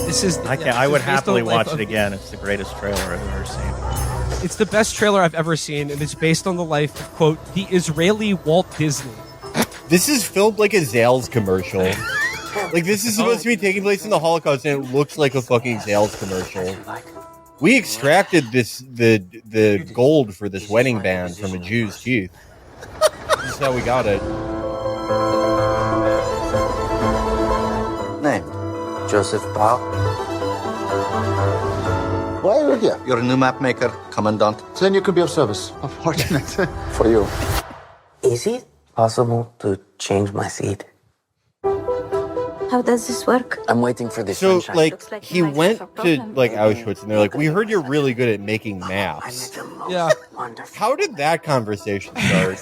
This is. I would happily watch it again. It's the greatest trailer I've ever seen. It's the best trailer I've ever seen, and it's based on the life of, quote, the Israeli Walt Disney. This is filmed like a Zales commercial. Like, this is supposed to be taking place in the Holocaust, and it looks like a fucking Zales commercial. We extracted the gold for this wedding band from a Jew's teeth. This is how we got it. Name? Joseph Bao. Why are you here? You're a new map maker, Commandant. Then you can be of service. Unfortunate for you. Is it possible to change my seat? How does this work? I'm waiting for this So, sunshine. like, he went to, like, Auschwitz, and they're like, we heard you're really good at making maps. Yeah. How did that conversation start?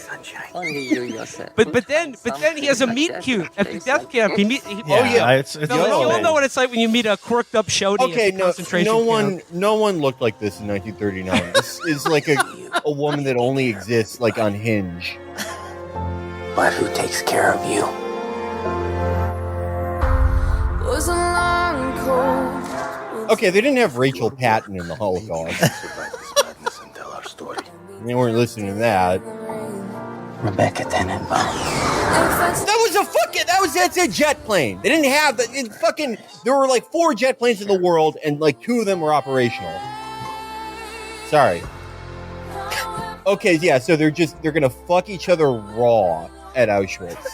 But then he has a meet cute at the death camp. It's you all know what it's like when you meet a corked up shouty Okay, at the concentration camp. no one looked like this in 1939. This is like a woman that only exists, like, on Hinge. But who takes care of you? Okay, they didn't have Rachel Patton in the Holocaust. They weren't listening to that. Rebecca Tenenbaum. That's a jet plane. They didn't have there were like 4 jet planes in the world, and like 2 of them were operational. Sorry. Okay, yeah, so they're gonna fuck each other raw at Auschwitz.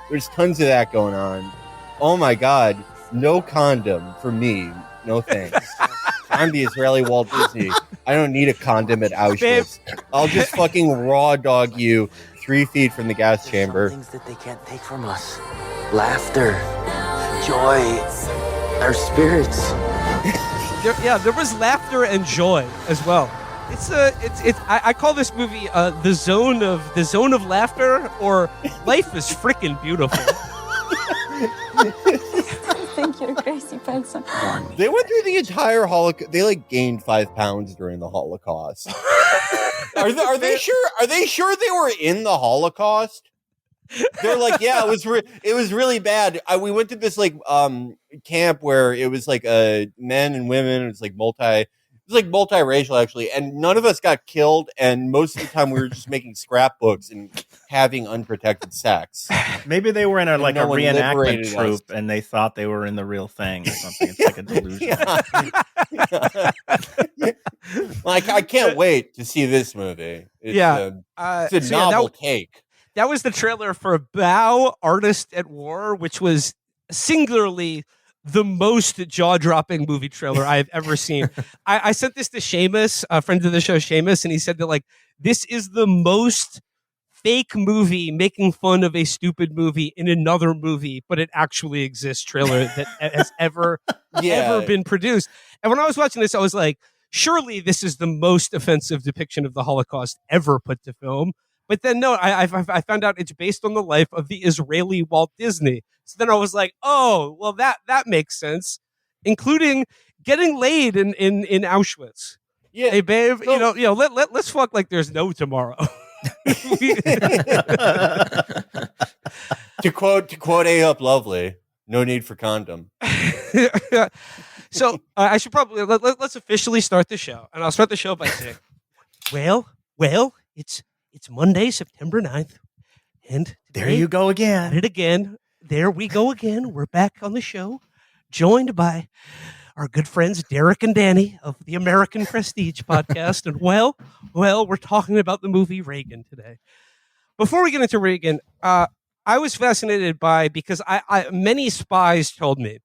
There's tons of that going on. Oh my god, no condom for me. No thanks. I'm the Israeli Walt Disney. I don't need a condom at Auschwitz. I'll just fucking raw dog you 3 feet from the gas chamber. Things that they can't take from us. Laughter, joy, our spirits. There was laughter and joy as well. I call this movie the zone of laughter, or life is freaking beautiful. I think you're a crazy person. They went through the entire Holocaust. They like gained 5 pounds during the Holocaust. Are they sure? Are they sure they were in the Holocaust? They're like, yeah, it was really bad. We went to this like camp where it was like men and women. It was like multiracial actually, and none of us got killed. And most of the time, we were just making scrapbooks and having unprotected sex. Maybe they were in a reenactment troupe, and they thought they were in the real thing or something. It's like a delusion. Like, I can't wait to see this movie. It's a novel take. That was the trailer for Bao, Artist at War, which was singularly the most jaw-dropping movie trailer I have ever seen. I sent this to Seamus, a friend of the show, Seamus, and he said that, like, this is the most fake movie making fun of a stupid movie in another movie, but it actually exists trailer that has ever been produced. And when I was watching this, I was like, surely this is the most offensive depiction of the Holocaust ever put to film. But then, no, I found out it's based on the life of the Israeli Walt Disney. So then I was like, oh, well, that makes sense, including getting laid in Auschwitz. Yeah, hey, babe, so, let's fuck like there's no tomorrow. To quote A Up Lovely, no need for condom. So I should probably let's officially start the show, and I'll start the show by saying, well, it's Monday, September 9th, and there you go again. At it again. There we go again. We're back on the show, joined by our good friends Derek and Danny of the American Prestige podcast. And well, we're talking about the movie Reagan today. Before we get into Reagan, I was fascinated because many spies told me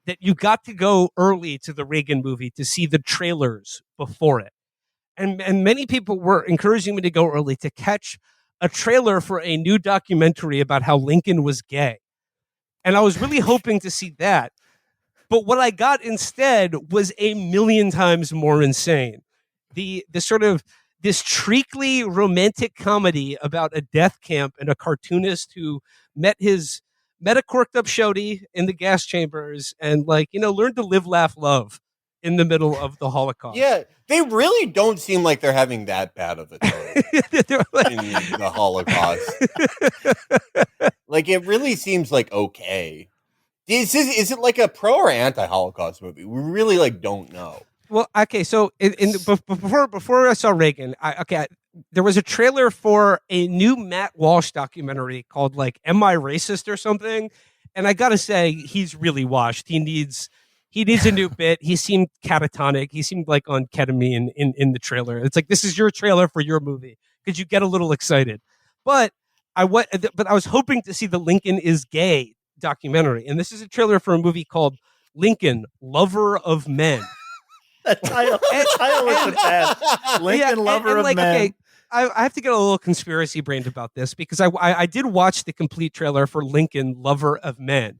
that you got to go early to the Reagan movie to see the trailers before it. And many people were encouraging me to go early to catch a trailer for a new documentary about how Lincoln was gay. And I was really hoping to see that. But what I got instead was a million times more insane. The sort of this treacly romantic comedy about a death camp and a cartoonist who met a corked up shouty in the gas chambers and learned to live, laugh, love in the middle of the Holocaust. Yeah, they really don't seem like they're having that bad of a time in the Holocaust. Like, it really seems like okay. Is it like a pro or anti-Holocaust movie? We really like don't know. Well, okay, so before I saw Reagan, there was a trailer for a new Matt Walsh documentary called like "Am I Racist" or something, and I gotta say he's really washed. He needs a new bit. He seemed catatonic. He seemed like on ketamine in the trailer. It's like, this is your trailer for your movie. Could you get a little excited? But I was hoping to see the Lincoln is Gay documentary, and this is a trailer for a movie called Lincoln, Lover of Men. The title is bad. Lincoln, Lover of Men. Okay, I have to get a little conspiracy brained about this because I did watch the complete trailer for Lincoln, Lover of Men.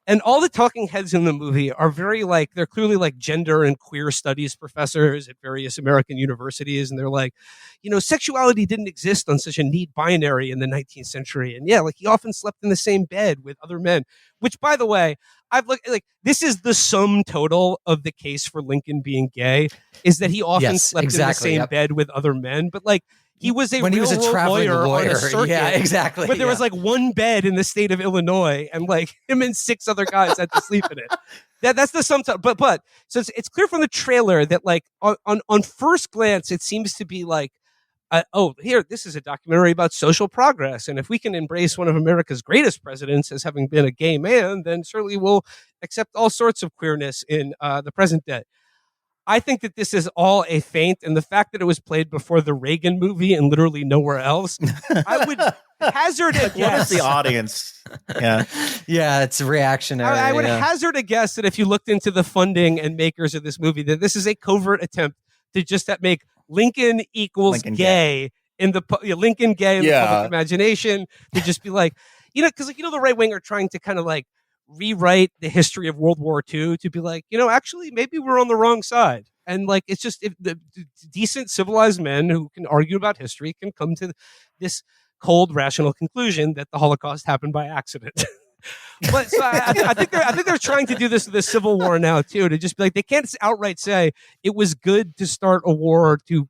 And all the talking heads in the movie are very like, they're clearly like gender and queer studies professors at various American universities. And they're like, sexuality didn't exist on such a neat binary in the 19th century. And yeah, like he often slept in the same bed with other men, which, by the way, I've looked like, this is the sum total of the case for Lincoln being gay, is that he often slept in the same bed with other men. But like, he was a traveling lawyer on a circuit, yeah, exactly. But there was like one bed in the state of Illinois, and like him and 6 other guys had to sleep in it. That's the sum total. But so it's clear from the trailer that like on first glance it seems to be like, this is a documentary about social progress, and if we can embrace one of America's greatest presidents as having been a gay man, then certainly we'll accept all sorts of queerness in the present day. I think that this is all a feint, and the fact that it was played before the Reagan movie and literally nowhere else, I would hazard a guess. What is the audience? Yeah, yeah, it's reactionary. I would hazard a guess that if you looked into the funding and makers of this movie, that this is a covert attempt to just make Lincoln equals Lincoln gay in the Lincoln gay in the public imagination, to just be like, because the right wing are trying to kind of like rewrite the history of World War II to be like, actually maybe we're on the wrong side. And like, it's just, if the decent civilized men who can argue about history can come to this cold, rational conclusion that the Holocaust happened by accident. But so I think they're trying to do this with the Civil War now too, to just be like, they can't outright say it was good to start a war to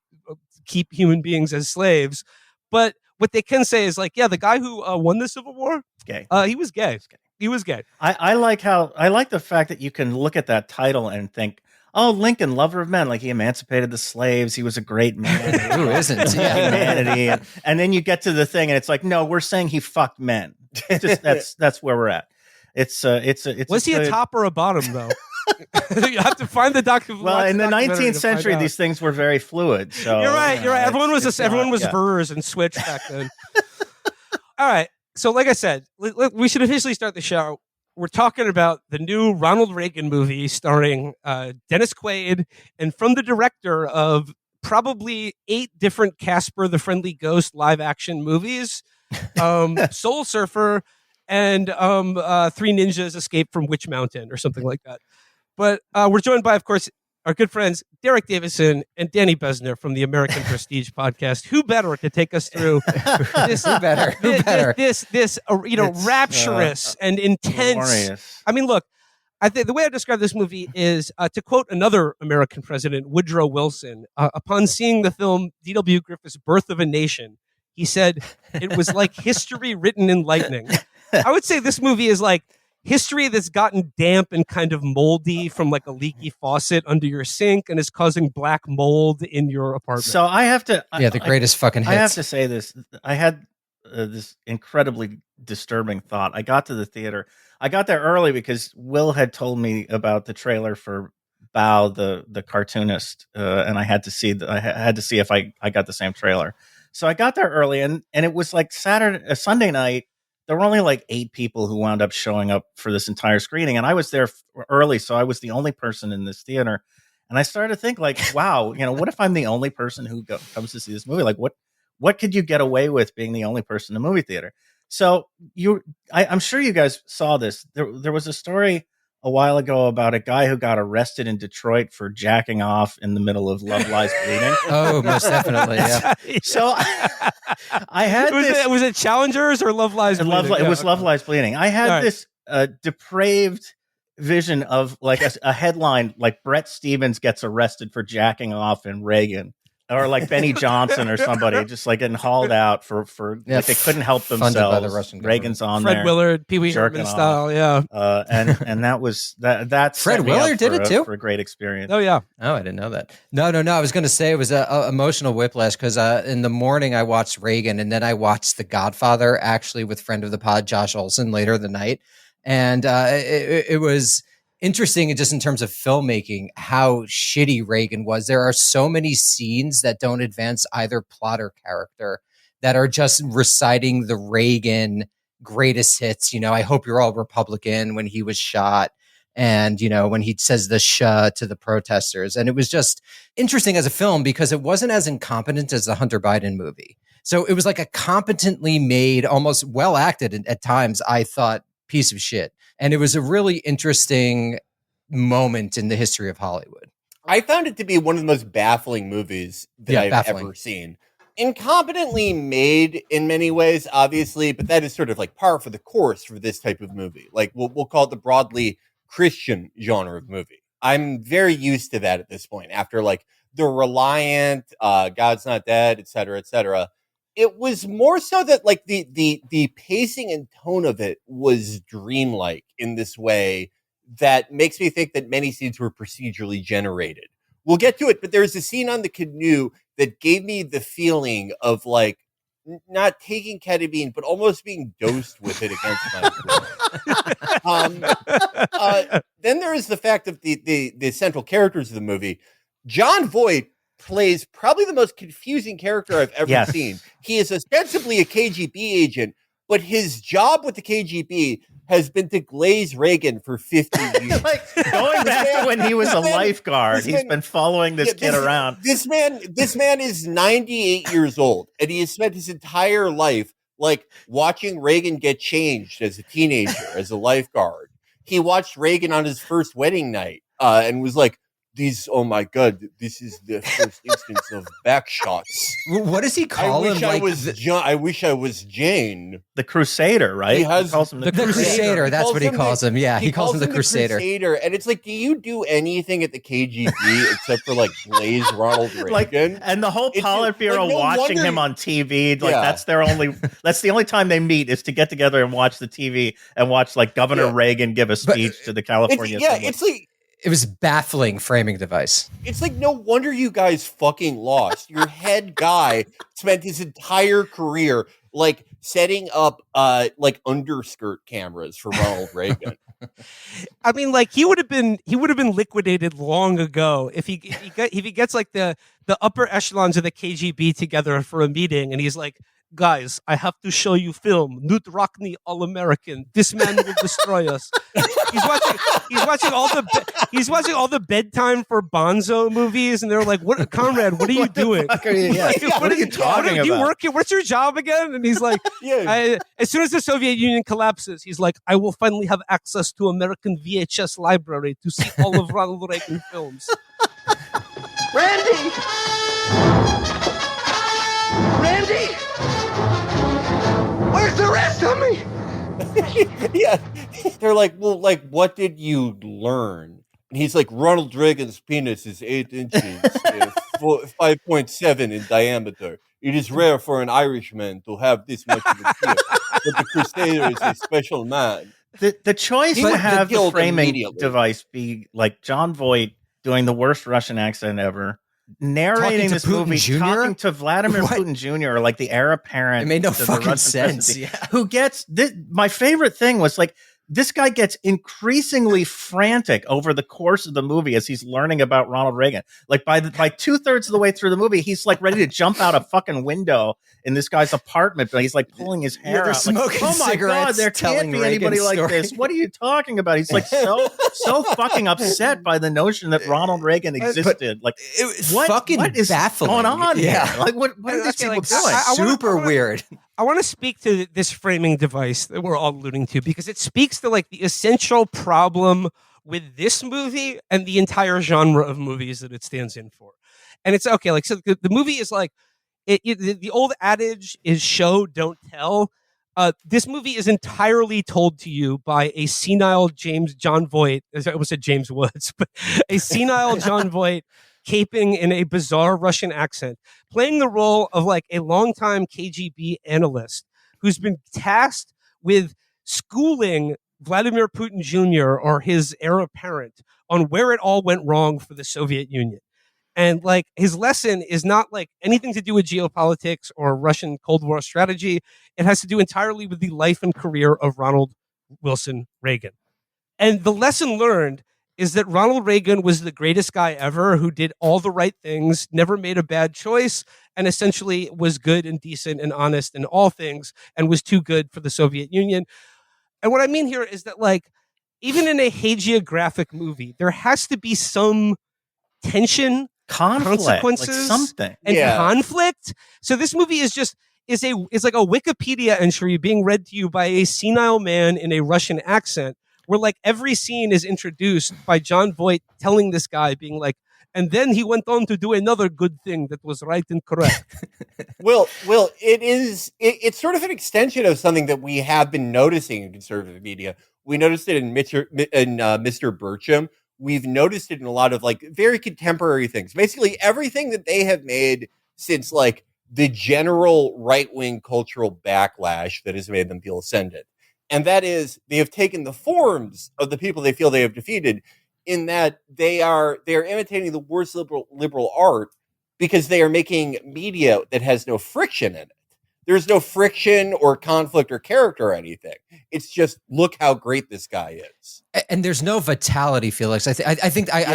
keep human beings as slaves, but what they can say is like, yeah, the guy who won the Civil War, gay. He was gay. He was gay. I like the fact that you can look at that title and think, oh, Lincoln, Lover of Men, like he emancipated the slaves. He was a great man. Who isn't? Humanity. And then you get to the thing and it's like, no, we're saying he fucked men. That's where we're at. It's was he a top or a bottom though? You have to find the document. Well, in the 19th century, these things were very fluid. So you're right. Everyone was Vers and Switch back then. All right. So, like I said, we should officially start the show. We're talking about the new Ronald Reagan movie starring Dennis Quaid, and from the director of probably 8 different Casper the Friendly Ghost live action movies, Soul Surfer, and 3 Ninjas Escape from Witch Mountain or something like that. But we're joined by, of course, our good friends Derek Davison and Danny Besner from the American Prestige podcast. Who better to take us through this? Who better? This rapturous and intense. Glorious. I mean, look, I think the way I describe this movie is to quote another American president, Woodrow Wilson, upon seeing the film D.W. Griffith's Birth of a Nation, he said it was like history written in lightning. I would say this movie is like history that's gotten damp and kind of moldy from like a leaky faucet under your sink and is causing black mold in your apartment. So I have to... the greatest fucking hits. I have to say this. I had this incredibly disturbing thought. I got to the theater. I got there early because Will had told me about the trailer for Bao, the cartoonist, and I had to see if I got the same trailer. So I got there early, and it was like Sunday night. There were only like 8 people who wound up showing up for this entire screening. And I was there early, so I was the only person in this theater. And I started to think like, wow, what if I'm the only person who comes to see this movie? Like what could you get away with being the only person in the movie theater? So I'm sure you guys saw this. There was a story a while ago about a guy who got arrested in Detroit for jacking off in the middle of Love Lies Bleeding. Oh, most definitely. Yeah. So I had was it Challengers or Love Lies Bleeding? It was Love Lies Bleeding. I had this depraved vision of like a headline like Brett Stevens gets arrested for jacking off in Reagan. or like Benny Johnson or somebody just like getting hauled out for Yeah, like they couldn't help funded by themselves. the Russian Reagan's on Fred there, Willard, Pee Wee jerking Herman off. style, yeah. And that was that. Fred set me up Willard did for it too? for a great experience. Oh yeah. Oh, I didn't know that. No. I was going to say it was a emotional whiplash because in the morning I watched Reagan and then I watched The Godfather actually with friend of the pod Josh Olson later in the night, and it was interesting just in terms of filmmaking how shitty Reagan was. There are so many scenes that don't advance either plot or character that are just reciting the Reagan greatest hits. I hope you're all Republican when he was shot. And, when he says the "sh" to the protesters. And it was just interesting as a film because it wasn't as incompetent as the Hunter Biden movie. So it was like a competently made, almost well acted at times, I thought, piece of shit. And it was a really interesting moment in the history of Hollywood. I found it to be one of the most baffling movies that I've ever seen. Incompetently made in many ways, obviously, but that is sort of like par for the course for this type of movie. Like we'll call it the broadly Christian genre of movie. I'm very used to that at this point. After like The Reliant, God's Not Dead, et cetera, it was more so that like the pacing and tone of it was dreamlike in this way that makes me think that many scenes were procedurally generated. We'll get to it, but there's a scene on the canoe that gave me the feeling of like not taking ketamine, but almost being dosed with it against my will. Then there is the fact of the central characters of the movie. Jon Voight plays probably the most confusing character I've ever seen. He is ostensibly a KGB agent, but his job with the KGB has been to glaze Reagan for 50 years. Like going back to when he was a lifeguard, he's been following this kid around. This man is 98 years old, and he has spent his entire life like watching Reagan get changed as a teenager, as a lifeguard. He watched Reagan on his first wedding night and was like, oh my God, this is the first instance of back shots. What does he call him? I wish I was Jane. The Crusader, right? He calls him the Crusader. That's what he calls him. Yeah, he calls him the Crusader. And it's like, do you do anything at the KGB except for like glaze Ronald Reagan? Like, and the whole Politburo watching him on TV, like that's the only time they meet is to get together and watch the TV and watch like Governor Reagan give a speech to the California Assembly. It's like, it was baffling framing device. It's like, no wonder you guys fucking lost. Your head guy spent his entire career like setting up like underskirt cameras for Ronald Reagan. I mean, like he would have been liquidated long ago if he gets like the upper echelons of the KGB together for a meeting, and he's like, guys, I have to show you film. Newt Rockney, All American. This man will destroy us. He's watching all the bedtime for Bonzo movies, and they're like, "What, Conrad? What are you doing? What are you talking about? Do you work here? What's your job again?" And he's like, as soon as the Soviet Union collapses, he's like, "I will finally have access to American VHS library to see all of Ronald Reagan films." Randy! Where's the rest of me? Yeah. They're like, well, like, what did you learn? And he's like, Ronald Reagan's penis is 8 inches, 5.7 in diameter. It is rare for an Irishman to have this much of a dick, but the Crusader is a special man. The choice to have the framing device be like Jon Voight doing the worst Russian accent ever, narrating this movie, talking to Vladimir Putin Jr., like the heir apparent. It made no to fucking the sense. Who gets this? My favorite thing was like, this guy gets increasingly frantic over the course of the movie as he's learning about Ronald Reagan. Like by 2/3 of the way through the movie, he's like ready to jump out a fucking window in this guy's apartment, but he's like pulling his hair out. Smoking like, oh my God, there can't be anybody like this. What are you talking about? He's like so fucking upset by the notion that Ronald Reagan existed. Like, what is baffling going on here? Like, what are these people doing? Super weird. I want to speak to this framing device that we're all alluding to because it speaks to like the essential problem with this movie and the entire genre of movies that it stands in for. And it's okay. Like, so the movie is like, the old adage is show, don't tell. This movie is entirely told to you by a senile Jon Voight. I almost said James Woods, but a senile Jon Voight caping in a bizarre Russian accent, playing the role of like a longtime KGB analyst who's been tasked with schooling Vladimir Putin Jr. or his heir apparent on where it all went wrong for the Soviet Union. And like his lesson is not like anything to do with geopolitics or Russian Cold War strategy. It has to do entirely with the life and career of Ronald Wilson Reagan. And the lesson learned is that Ronald Reagan was the greatest guy ever who did all the right things, never made a bad choice, and essentially was good and decent and honest in all things and was too good for the Soviet Union. And what I mean here is that, like, even in a hagiographic movie, there has to be some tension, consequences, like something, and conflict. So this movie is like a Wikipedia entry being read to you by a senile man in a Russian accent, where like every scene is introduced by John Voight telling this guy, being like, and then he went on to do another good thing that was right and correct. Well, it's sort of an extension of something that we have been noticing in conservative media. We noticed it in Mr. Burcham. We've noticed it in a lot of like very contemporary things. Basically, everything that they have made since like the general right-wing cultural backlash that has made them feel ascendant. And that is, they have taken the forms of the people they feel they have defeated, in that they are imitating the worst liberal art because they are making media that has no friction in it. There's no friction or conflict or character or anything. It's just, look how great this guy is. And there's no vitality, Felix. I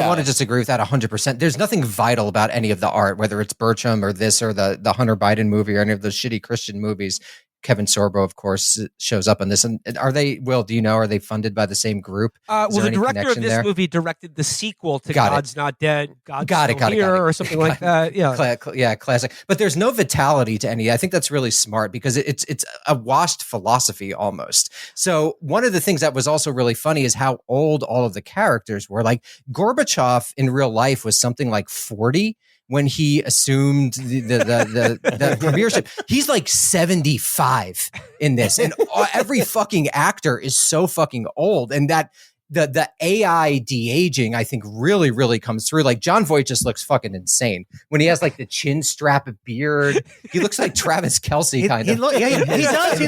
want to disagree with that 100%. There's nothing vital about any of the art, whether it's Burcham or this or the Hunter Biden movie or any of those shitty Christian movies. Kevin Sorbo, of course, shows up in this. And are they, Will, do you know, are they funded by the same group? Well, the director of this movie directed the sequel to God's Not Dead, God's Still Here, or something like that. Yeah. Classic. But there's no vitality to any. I think that's really smart because it's a washed philosophy almost. So one of the things that was also really funny is how old all of the characters were. Like Gorbachev in real life was something like 40 when he assumed the premiership. He's like 75 in this, and every fucking actor is so fucking old. And that the AI de-aging, I think, really, really comes through. Like John Voight just looks fucking insane when he has like the chin strap beard. He looks like Travis Kelce kind of. He does.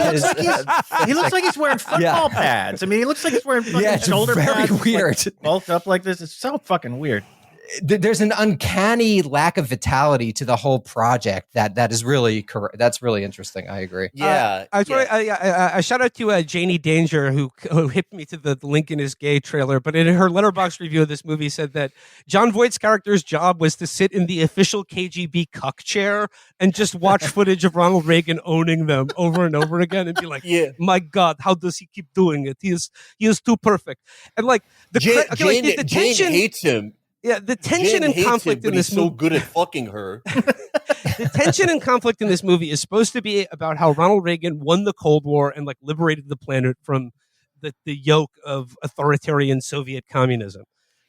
He looks like he's wearing football pads. I mean, he looks like he's wearing fucking shoulder pads. Very weird. Like, bulked up like this. It's so fucking weird. There's an uncanny lack of vitality to the whole project that is really correct. That's really interesting. I agree. Yeah. I shout out to Janie Danger who hit me to the Lincoln is Gay trailer, but in her Letterboxd review of this movie said that John Voight's character's job was to sit in the official KGB cuck chair and just watch footage of Ronald Reagan owning them over and over again and be like, my God, how does he keep doing it? He is too perfect. And like the Jane tension hates him. Yeah, the tension and conflict in this movie. He's so good at fucking her. The tension and conflict in this movie is supposed to be about how Ronald Reagan won the Cold War and like liberated the planet from the yoke of authoritarian Soviet communism.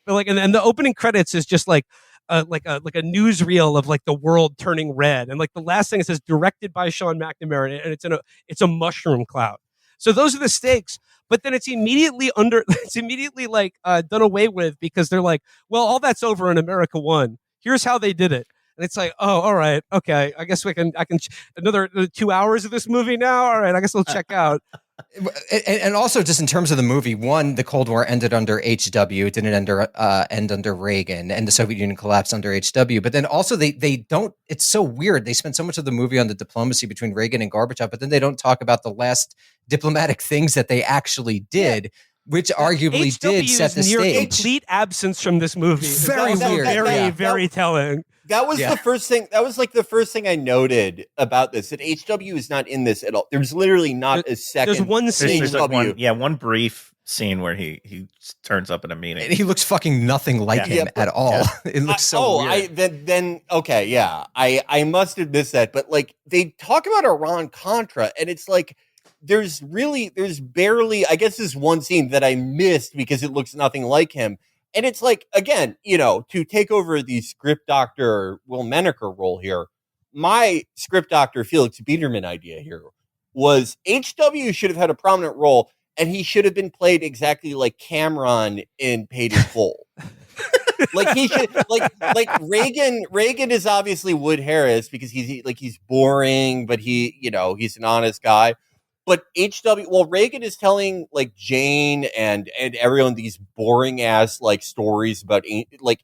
But like, and the opening credits is just like a newsreel of like the world turning red, and like the last thing it says directed by Sean McNamara, and it's a mushroom cloud. So those are the stakes. But then it's immediately done away with because they're like, well, all that's over and America won. Here's how they did it. And it's like, oh, all right. Okay. I guess I can another 2 hours of this movie now. All right. I guess we'll check out. And also just in terms of the movie, one, the Cold War ended under HW. It didn't end under Reagan, and the Soviet Union collapsed under HW. But then also they don't, it's so weird. They spend so much of the movie on the diplomacy between Reagan and Gorbachev, but then they don't talk about the last diplomatic things that they actually did, which arguably did set the stage. Complete absence from this movie. Very weird. Very telling. That was the first thing. That was like the first thing I noted about this. That HW is not in this at all. There's literally not a second. There's one scene. There's like one brief scene where he turns up in a meeting. And he looks fucking nothing like him at all. Yeah. It looks so weird. Then okay, yeah. I must have missed that. But like they talk about Iran-Contra, and it's like there's barely. I guess there's one scene that I missed because it looks nothing like him. And it's like, again, to take over the script doctor Will Menaker role here, my script doctor Felix Biederman idea here was HW should have had a prominent role, and he should have been played exactly like Cameron in Paid in Full. Like he should like Reagan is obviously Wood Harris because he's boring, but he's an honest guy. But Reagan is telling like Jane and everyone these boring ass like stories about like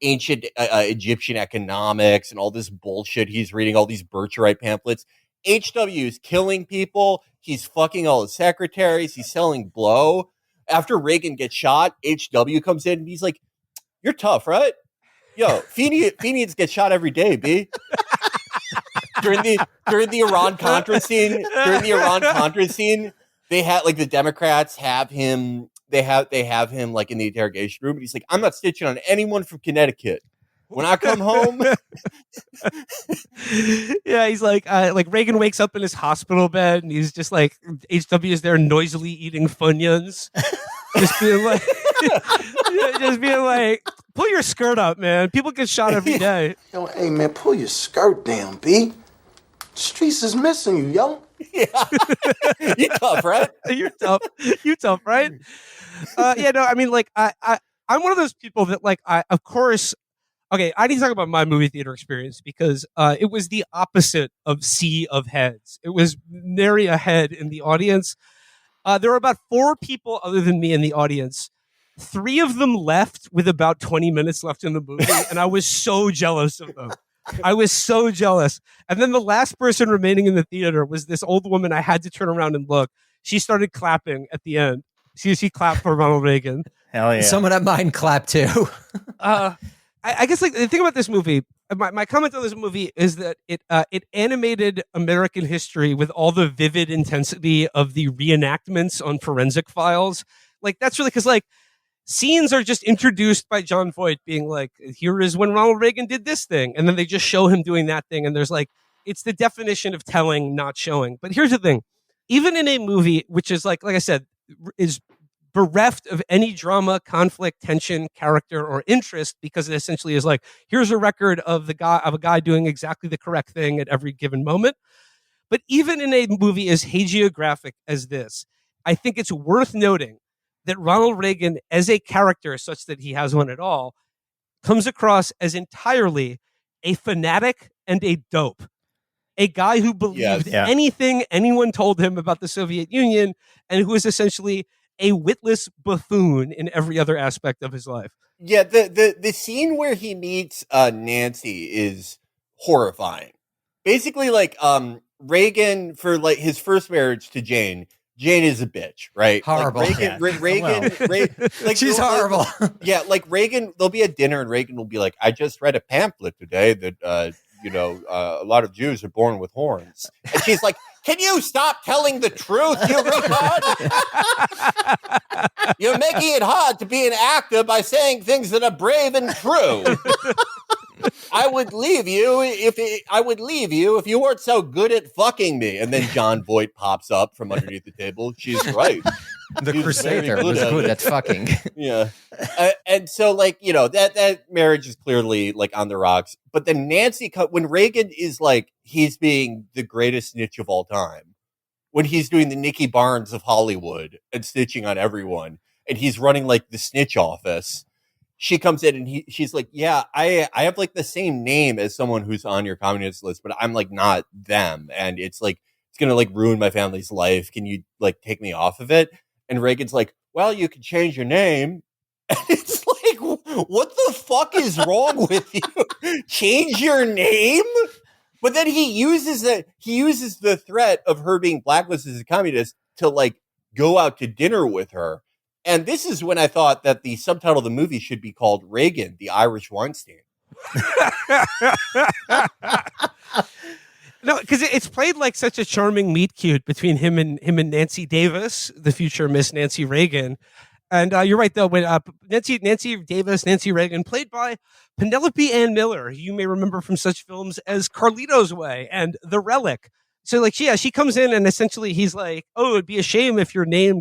ancient Egyptian economics and all this bullshit. He's reading all these Birchright pamphlets. HW is killing people. He's fucking all his secretaries. He's selling blow. After Reagan gets shot, HW comes in and he's like, "You're tough, right? Yo, Phoenix gets shot every day, B." during the Iran-Contra scene, they had like the Democrats have him. They have him like in the interrogation room, and he's like, "I'm not stitching on anyone from Connecticut. When I come home." Yeah, he's like Reagan wakes up in his hospital bed, and he's just like HW is there noisily eating Funyuns, just being like, pull your skirt up, man. People get shot every day. Yo, hey man, pull your skirt down, B. The streets is missing you, yo. Yeah. You tough, right? You're tough. You tough, right? Yeah, no, I mean, like, I'm one of those people that, like, of course, okay, I need to talk about my movie theater experience because it was the opposite of sea of heads. It was nary a head in the audience. There were about 4 people other than me in the audience. 3 of them left with about 20 minutes left in the movie, and I was so jealous of them. I was so jealous. And then the last person remaining in the theater was this old woman. I had to turn around and look. She started clapping at the end. She clapped for Ronald Reagan. Hell yeah. Someone at mine clapped too. I guess like the thing about this movie, my comment on this movie is that it animated American history with all the vivid intensity of the reenactments on Forensic Files. Like that's really because like scenes are just introduced by John Voight being like, here is when Ronald Reagan did this thing. And then they just show him doing that thing. And there's like, it's the definition of telling, not showing. But here's the thing. Even in a movie, which is like I said, is bereft of any drama, conflict, tension, character, or interest, because it essentially is like, here's a record of a guy doing exactly the correct thing at every given moment. But even in a movie as hagiographic as this, I think it's worth noting that Ronald Reagan, as a character, such that he has one at all, comes across as entirely a fanatic and a dope. A guy who believed anything anyone told him about the Soviet Union and who is essentially a witless buffoon in every other aspect of his life. Yeah, the scene where he meets Nancy is horrifying. Basically, like Reagan, for like his first marriage to Jane is a bitch, right? Horrible. Like Reagan, like she's horrible. Yeah, like Reagan, there'll be a dinner and Reagan will be like, I just read a pamphlet today that, a lot of Jews are born with horns. And she's like, can you stop telling the truth, you retard? You're making it hard to be an actor by saying things that are brave and true. I would leave you if you weren't so good at fucking me. And then John Voight pops up from underneath the table. She's right. The Crusader was good at fucking. Yeah. And so like, that marriage is clearly like on the rocks. But then Nancy, when Reagan is like, he's being the greatest snitch of all time, when he's doing the Nicky Barnes of Hollywood and snitching on everyone, and he's running like the snitch office, she comes in and she's like, yeah, I have like the same name as someone who's on your communist list, but I'm like not them. And it's like, it's going to like ruin my family's life. Can you like take me off of it? And Reagan's like, well, you can change your name. And it's like, what the fuck is wrong with you? Change your name? But then he uses the threat of her being blacklisted as a communist to like go out to dinner with her. And this is when I thought that the subtitle of the movie should be called Reagan, the Irish Weinstein. No, because it's played like such a charming meet cute between him and Nancy Davis, the future Miss Nancy Reagan. And you're right, though, when Nancy Reagan, played by Penelope Ann Miller, who you may remember from such films as Carlito's Way and The Relic. So, like, she comes in and essentially he's like, "Oh, it'd be a shame if your name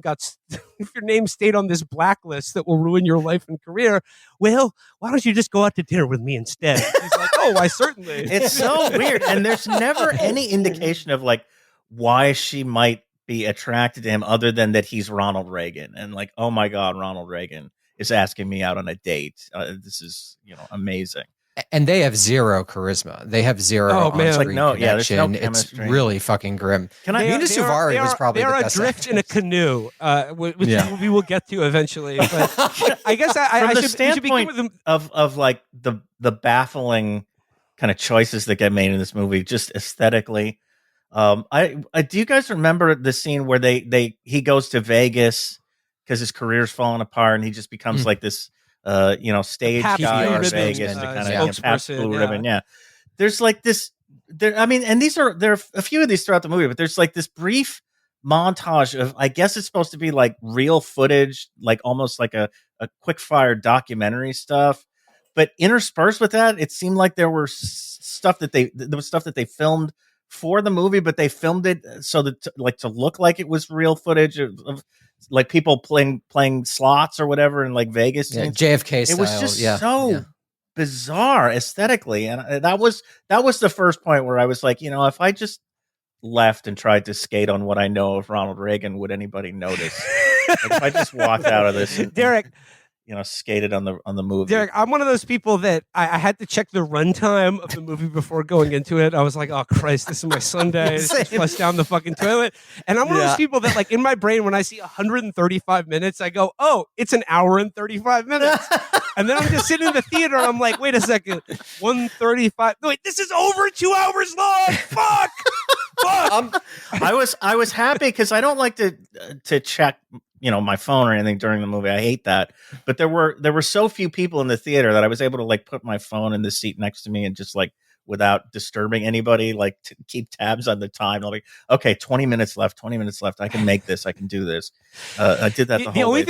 stayed on this blacklist that will ruin your life and career. Well, why don't you just go out to dinner with me instead?" He's like, "Oh, why certainly." It's so weird, and there's never any indication of like why she might be attracted to him other than that he's Ronald Reagan, and like, oh my God, Ronald Reagan. is asking me out on a date. This is, amazing. And they have zero charisma. They have zero on-screen there's no connection. It's chemistry. really fucking grim. Mina Suvari was probably the best. They are adrift in a canoe, which we will get to eventually. But I guess from the standpoint of like the baffling kind of choices that get made in this movie, just aesthetically. I do you guys remember the scene where he goes to Vegas because his career's falling apart and he just becomes like this stage guy in Vegas to kind of pass blue ribbon. Yeah. There's like this there and there are a few of these throughout the movie, but there's like this brief montage of, I guess it's supposed to be like real footage, like almost like a quick fire documentary stuff. But interspersed with that, it seemed like there was stuff that they filmed for the movie, but they filmed it so that to look like it was real footage of like people playing slots or whatever in like Vegas. JFK style. It was just bizarre aesthetically, and that was the first point where I was like, if I just left and tried to skate on what I know of Ronald Reagan, would anybody notice? Like, if I just walked out of this, Derek. Skated on the movie. Derek, I'm one of those people that I had to check the runtime of the movie before going into it. I was like, oh Christ, this is my Sunday. Just flush down the fucking toilet. And I'm one of those people that, like, in my brain, when I see 135 minutes, I go, oh, it's an hour and 35 minutes. And then I'm just sitting in the theater and I'm like, wait a second, 135. No, wait, this is over 2 hours long. Fuck. I was happy because I don't like to check my phone or anything during the movie. I hate that. But there were so few people in the theater that I was able to like put my phone in the seat next to me and just like, without disturbing anybody, like to keep tabs on the time. I'll be, okay, 20 minutes left. I can make this. I can do this. I did that the only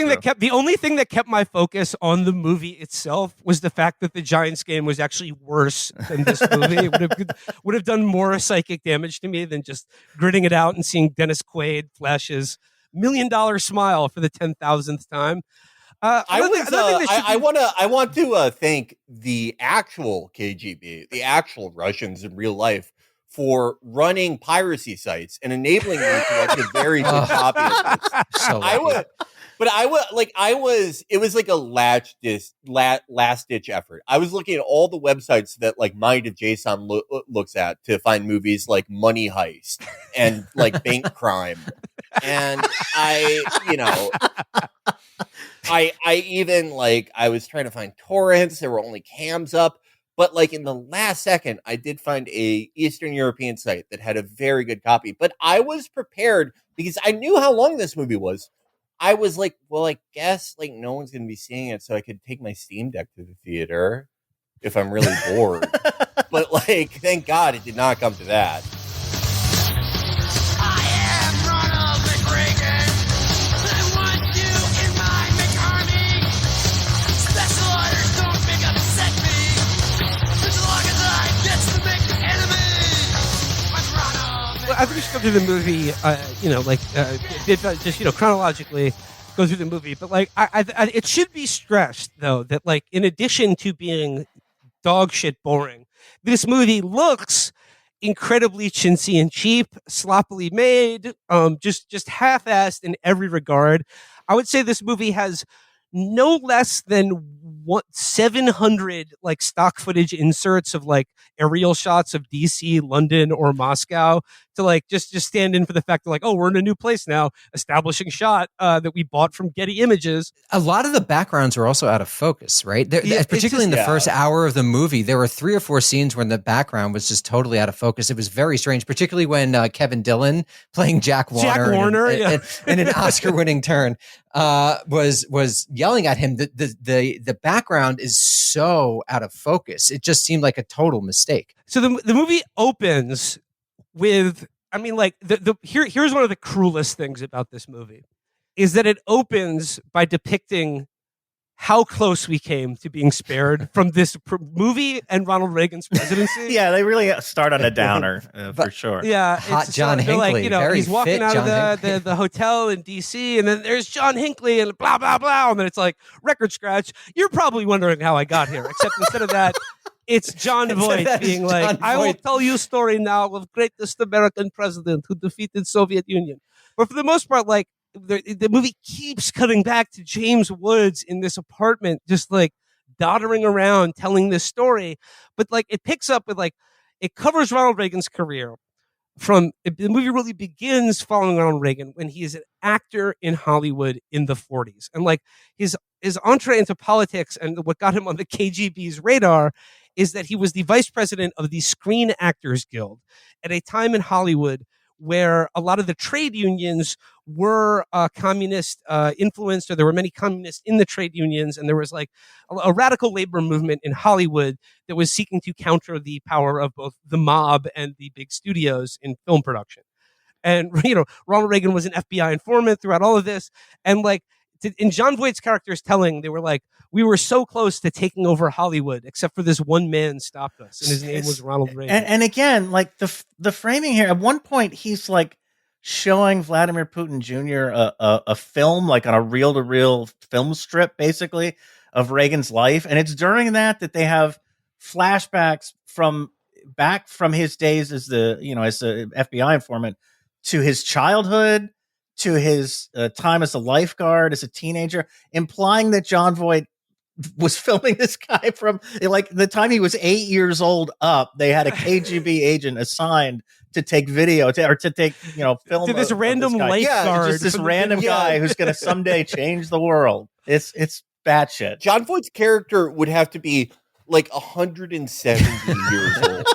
thing that kept my focus on the movie itself was the fact that the Giants game was actually worse than this movie. It would have done more psychic damage to me than just gritting it out and seeing Dennis Quaid flash his $1 million smile for the 10,000th time. I want to thank the actual KGB, the actual Russians in real life, for running piracy sites and enabling me to watch a very good copy of this. It was like a last ditch effort. I was looking at all the websites that like Mind of Jason looks at to find movies like Money Heist and like Bank Crime. And I even like, I was trying to find torrents. There were only cams up, but like in the last second, I did find a Eastern European site that had a very good copy, but I was prepared because I knew how long this movie was. I was like, well, I guess like no one's going to be seeing it. So I could take my Steam Deck to the theater if I'm really bored, but like, thank God it did not come to that. I think we should go through the movie, just chronologically go through the movie. But like, it should be stressed though that like, in addition to being dog shit boring, this movie looks incredibly chintzy and cheap, sloppily made, just half-assed in every regard. I would say this movie has no less than 700 like stock footage inserts of like aerial shots of DC, London, or Moscow to like just stand in for the fact that like, oh, we're in a new place now, establishing shot that we bought from Getty Images. A lot of the backgrounds are also out of focus, right? Particularly in the first hour of the movie, there were 3 or 4 scenes when the background was just totally out of focus. It was very strange, particularly when Kevin Dillon playing Jack Warner in an Oscar-winning turn was yelling at him. The background is so out of focus. It just seemed like a total mistake. So the movie opens with, I mean, like here's one of the cruelest things about this movie is that it opens by depicting how close we came to being spared from this movie and Ronald Reagan's presidency. Yeah, they really start on a downer for sure. Yeah, hot John Hinckley. Like, he's walking out of the hotel in DC, and then there's John Hinckley, and blah blah blah, and then it's like record scratch. You're probably wondering how I got here, except instead of that, it's John Voight being like, "I will tell you a story now of greatest American president who defeated Soviet Union." But for the most part, like, the movie keeps cutting back to James Woods in this apartment, just like doddering around telling this story. But like it picks up with like it covers Ronald Reagan's career the movie really begins following Ronald Reagan when he is an actor in Hollywood in the 40s. And like his entree into politics and what got him on the KGB's radar is that he was the vice president of the Screen Actors Guild at a time in Hollywood where a lot of the trade unions were communist influenced, or there were many communists in the trade unions, and there was like a radical labor movement in Hollywood that was seeking to counter the power of both the mob and the big studios in film production. And Ronald Reagan was an FBI informant throughout all of this, and like in Jon Voight's character's telling, they were like, we were so close to taking over Hollywood, except for this one man stopped us, and his name was Ronald Reagan. And again, like the framing here, at one point he's like showing Vladimir Putin Jr. a film, like on a reel-to-reel film strip, basically, of Reagan's life. And it's during that they have flashbacks back from his days as the FBI informant to his childhood, to his time as a lifeguard, as a teenager, implying that Jon Voight was filming this guy from like the time he was 8 years old up. They had a KGB agent assigned to take video to take film to this random lifeguard, just this random guy who's going to someday change the world. It's batshit. Jon Voight's character would have to be like 170 years old.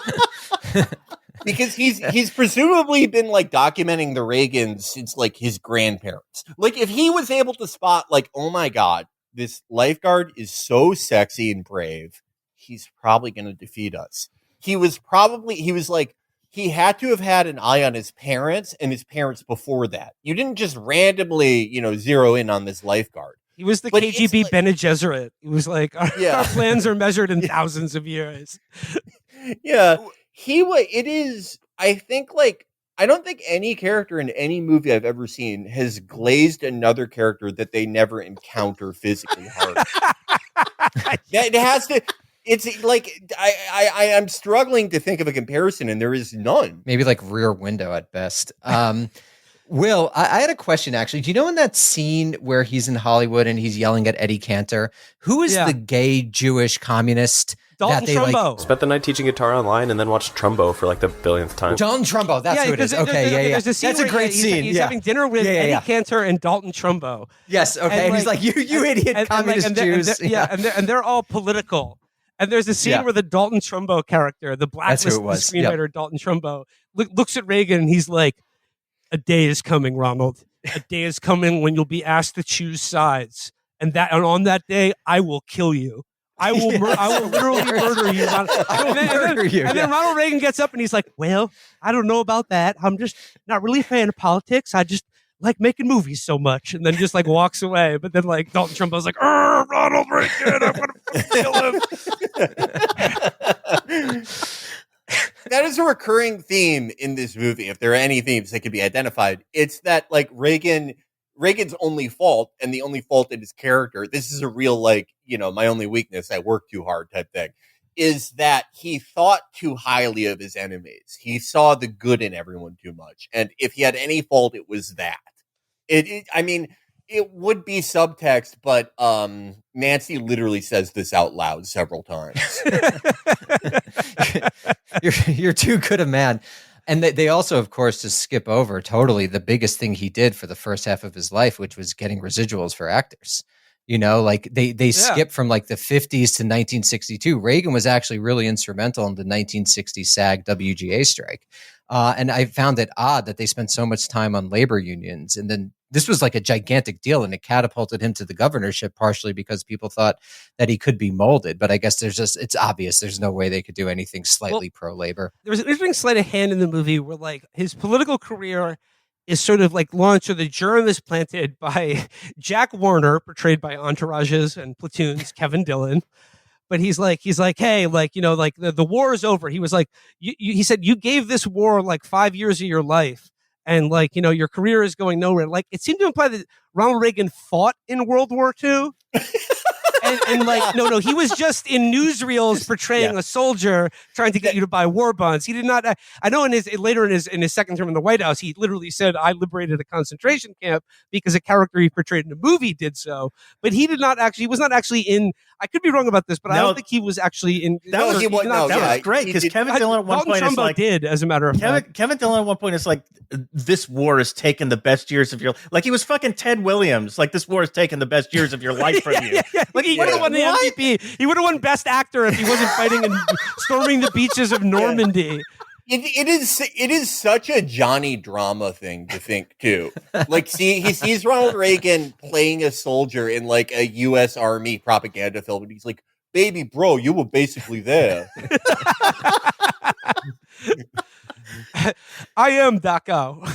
Because he's presumably been like documenting the Reagans since like his grandparents. Like if he was able to spot like, oh my God, this lifeguard is so sexy and brave, he's probably going to defeat us. He had to have had an eye on his parents and his parents before that. You didn't just randomly, zero in on this lifeguard. He was the KGB Bene Gesserit. He was like, our plans are measured in thousands of years. Yeah. I don't think any character in any movie I've ever seen has glazed another character that they never encounter physically hard. It has to. It's like I'm struggling to think of a comparison, and there is none. Maybe like Rear Window at best. Will, I had a question actually. Do you know in that scene where he's in Hollywood and he's yelling at Eddie Cantor, who is the gay Jewish communist? Dalton Trumbo. Spent the night teaching guitar online and then watched Trumbo for like the billionth time. Dalton Trumbo, that's who it is. Okay, There's a scene that's a great scene. He's having dinner with Eddie Cantor and Dalton Trumbo. Yes, okay. And he's like, you idiot communist Jews. And they're all political. And there's a scene where the Dalton Trumbo character, the blacklisted screenwriter Dalton Trumbo, looks at Reagan and he's like, a day is coming, Ronald. A day is coming when you'll be asked to choose sides. And on that day, I will kill you. I will literally murder you. And then Ronald Reagan gets up and he's like, well, I don't know about that. I'm just not really a fan of politics. I just like making movies so much. And then just like walks away. But then like Dalton Trumbo's like, Ronald Reagan, I'm going to kill him. That is a recurring theme in this movie. If there are any themes that could be identified, it's that like Reagan's only fault, and the only fault in his character, this is a real like, my only weakness, I work too hard type thing, is that he thought too highly of his enemies. He saw the good in everyone too much. And if he had any fault, it was that. It would be subtext, but Nancy literally says this out loud several times. You're too good a man. And they also, of course, to skip over totally the biggest thing he did for the first half of his life, which was getting residuals for actors. Like they skip from like the 50s to 1962. Reagan was actually really instrumental in the 1960 SAG WGA strike. And I found it odd that they spent so much time on labor unions. And then this was like a gigantic deal, and it catapulted him to the governorship partially because people thought that he could be molded. But I guess it's obvious there's no way they could do anything slightly pro-labor. There was an interesting sleight of hand in the movie where like his political career is sort of like launched, or the germ is planted by Jack Warner, portrayed by Entourage's and Platoon's Kevin Dillon. But he's like, hey, like, like the war is over. He was like, he said, you gave this war like 5 years of your life. And like, your career is going nowhere. Like it seemed to imply that Ronald Reagan fought in World War II. and like no, he was just in newsreels portraying a soldier trying to get you to buy war bonds. He did not. I know in his second term in the White House, he literally said, "I liberated a concentration camp," because a character he portrayed in a movie did so. But he did not actually. He was not actually in. I could be wrong about this, but I don't think he was actually in. That was great because Kevin Dillon at one point is like, did, as a matter of fact. Kevin Dillon at one point is like, this war has taken the best years of your like he was fucking Ted Williams. Like, this war has taken the best years of your life from you. Like, he would have won the MVP. He would have won Best Actor if he wasn't fighting and storming the beaches of Normandy. It is such a Johnny drama thing to think too. Like, he sees Ronald Reagan playing a soldier in like a U.S. Army propaganda film, and he's like, "Baby, bro, you were basically there." I am Dachau.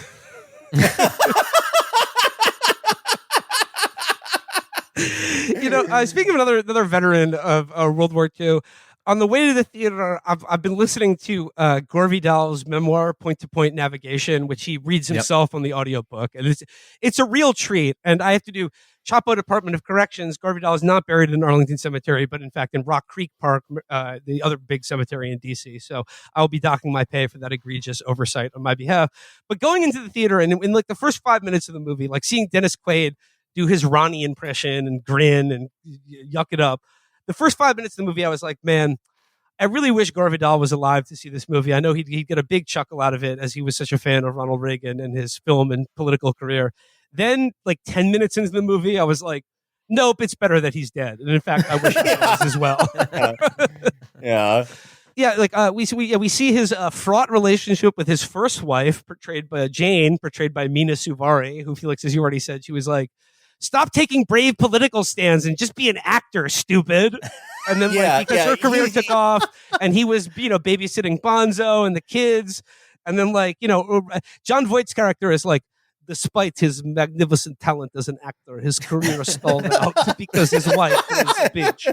Speaking of another veteran of World War II, on the way to the theater, I've been listening to Gore Vidal's memoir, Point to Point Navigation, which he reads himself on the audiobook. And it's a real treat. And I have to do Chapo Department of Corrections. Gore Vidal is not buried in Arlington Cemetery, but in fact in Rock Creek Park, the other big cemetery in D.C. So I'll be docking my pay for that egregious oversight on my behalf. But going into the theater, and in like the first 5 minutes of the movie, like seeing Dennis Quaid do his Ronnie impression and grin and yuck it up. The first 5 minutes of the movie, I was like, man, I really wish Gore Vidal was alive to see this movie. I know he'd get a big chuckle out of it, as he was such a fan of Ronald Reagan and his film and political career. Then, like 10 minutes into the movie, I was like, nope, it's better that he's dead. And in fact, I wish he was as well. Yeah. Yeah, like we see his fraught relationship with his first wife, portrayed by Jane, portrayed by Mina Suvari, who Felix, as you already said, she was like, "Stop taking brave political stands and just be an actor, stupid." And then, because her career took off, and he was, babysitting Bonzo and the kids, and then, John Voight's character is like, despite his magnificent talent as an actor, his career stalled out because his wife was a bitch.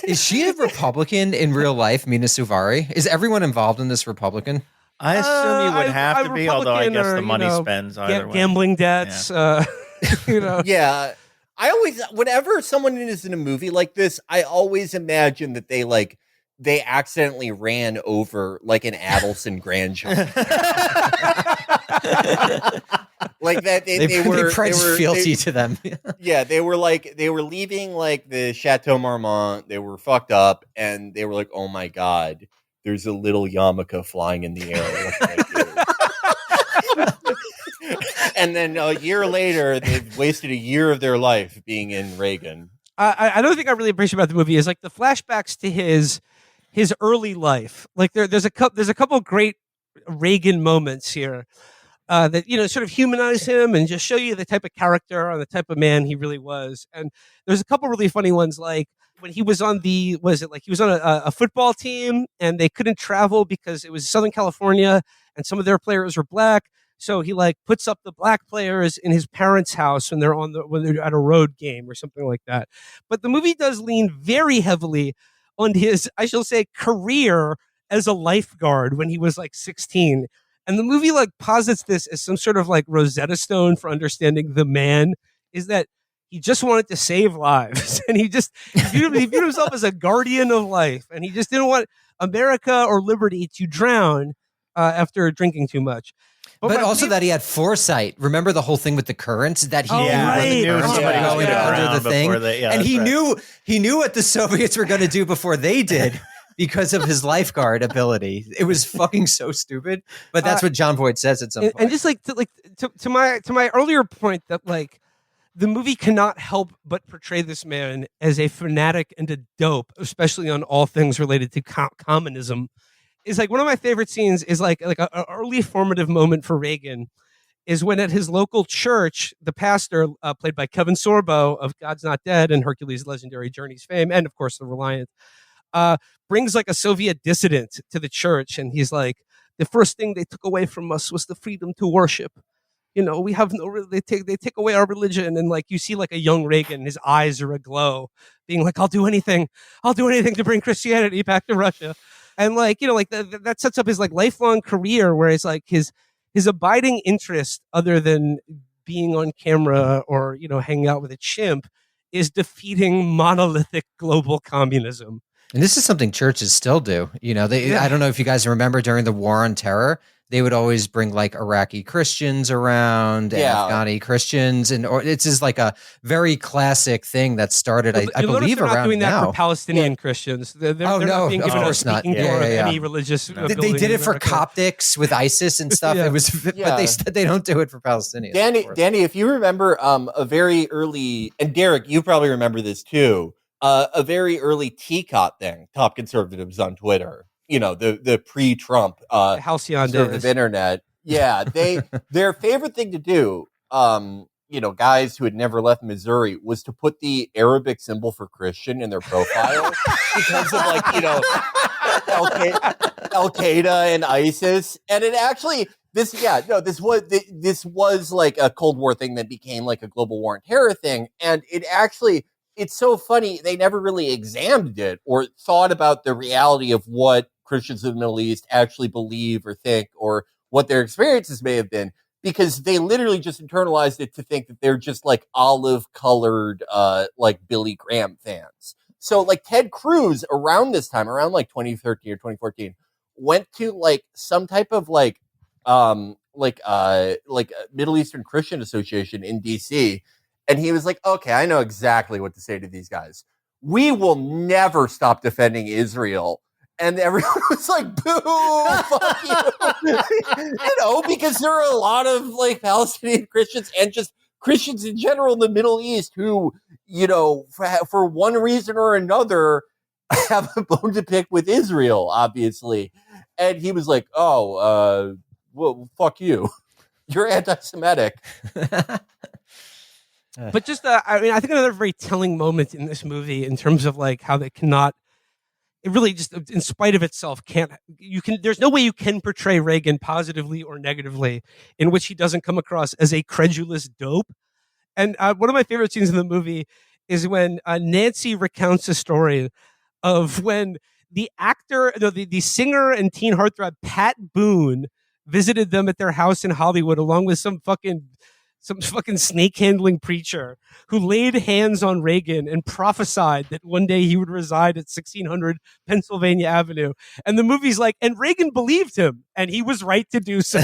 Is she a Republican in real life, Mina Suvari? Is everyone involved in this Republican? I assume you would have to be, although I guess the money spends either way. Gambling debts, Yeah. I always, whenever someone is in a movie like this, I always imagine that they accidentally ran over like an Adelson grandchild. Like that they were fealty to them. Yeah, they were leaving like the Chateau Marmont. They were fucked up, and they were like, "Oh my god, there's a little yarmulke flying in the air. What can I do?" And then a year later, they've wasted a year of their life being in Reagan. I don't think I really appreciate about the movie is like the flashbacks to his early life. Like there's a couple of great Reagan moments here that sort of humanize him and just show you the type of character or the type of man he really was. And there's a couple really funny ones, like when he was on he was on a football team and they couldn't travel because it was Southern California and some of their players were black. So he puts up the black players in his parents' house when they're at a road game or something like that. But the movie does lean very heavily on his, I shall say, career as a lifeguard when he was 16. And the movie posits this as some sort of Rosetta Stone for understanding the man, is that he just wanted to save lives. And he viewed himself as a guardian of life. And he just didn't want America or liberty to drown after drinking too much. But also that he had foresight. Remember the whole thing with the currents that he knew going under the thing, and he knew what the Soviets were going to do before they did because of his lifeguard ability. It was fucking so stupid, but that's what John Voight says at some point. And just to my earlier point that the movie cannot help but portray this man as a fanatic and a dope, especially on all things related to communism. Is one of my favorite scenes is a early formative moment for Reagan is when at his local church, the pastor, played by Kevin Sorbo of God's Not Dead and Hercules' Legendary Journeys fame, and of course The Reliant, brings a Soviet dissident to the church, and he's like, the first thing they took away from us was the freedom to worship. We have they take away our religion, and you see a young Reagan, his eyes are aglow, being like, I'll do anything to bring Christianity back to Russia. And that sets up his lifelong career, where it's his abiding interest, other than being on camera or hanging out with a chimp, is defeating monolithic global communism. And this is something churches still do. You know, I don't know if you guys remember during the War on Terror, they would always bring like Iraqi Christians around, and Afghani Christians, and it's just like a very classic thing that started, I believe, they're not around doing now. that for Palestinian Christians. They're no, not being of given course a not. speaking tour of Yeah. any religious. They did it for Coptics with ISIS and stuff. Yeah. It was, but they don't do it for Palestinians. Danny, if you remember, a very early, and Derek, you probably remember this too. A very early TCOT thing, top conservatives on Twitter. You know, the pre-Trump halcyon conservative days. internet. Yeah, their favorite thing to do, you know, guys who had never left Missouri, was to put the Arabic symbol for Christian in their profile because of, like, you know, Al Qaeda and ISIS, and it actually this was like a Cold War thing that became like a global war on terror thing, and it's so funny they never really examined it or thought about the reality of what Christians in the Middle East actually believe or think or what their experiences may have been, because they literally just internalized it to think that they're just like olive colored, like Billy Graham fans. So like Ted Cruz around this time, around like 2013 or 2014, went to like some type of like a Middle Eastern Christian association in DC. And he was like, okay, I know exactly what to say to these guys. We will never stop defending Israel. And everyone was like, boo, fuck you. You know, because there are a lot of like Palestinian Christians and just Christians in general in the Middle East who, you know, for one reason or another, have a bone to pick with Israel, obviously. And he was like, well, fuck you. You're anti-Semitic. But just, I mean, I think another very telling moment in this movie in terms of like how they cannot, it really just, in spite of itself, there's no way you can portray Reagan positively or negatively in which he doesn't come across as a credulous dope. And one of my favorite scenes in the movie is when Nancy recounts a story of when the singer and teen heartthrob Pat Boone visited them at their house in Hollywood along with some fucking snake handling preacher who laid hands on Reagan and prophesied that one day he would reside at 1600 Pennsylvania Avenue. And the movie's like, and Reagan believed him, and he was right to do so.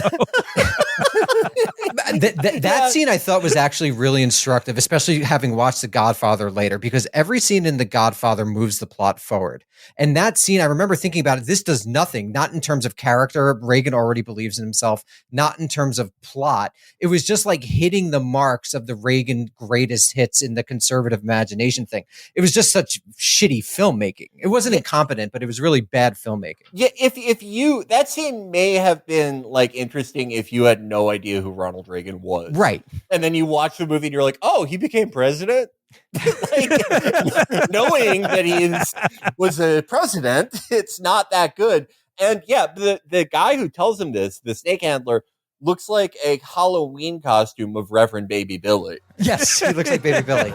That scene I thought was actually really instructive, especially having watched The Godfather later, because every scene in The Godfather moves the plot forward. And that scene, I remember thinking about it, this does nothing, not in terms of character. Reagan already believes in himself, not in terms of plot. It was just like hitting the marks of the Reagan greatest hits in the conservative imagination thing. It was just such shitty filmmaking. It wasn't incompetent, but it was really bad filmmaking. Yeah, that scene may have been like interesting if you had no idea who Ronald Reagan was. Right. And then you watch the movie and you're like, oh, he became president? Like, knowing that he was a president, it's not that good. And yeah, the guy who tells him this, the snake handler, looks like a Halloween costume of Reverend Baby Billy. Yes, he looks like Baby Billy.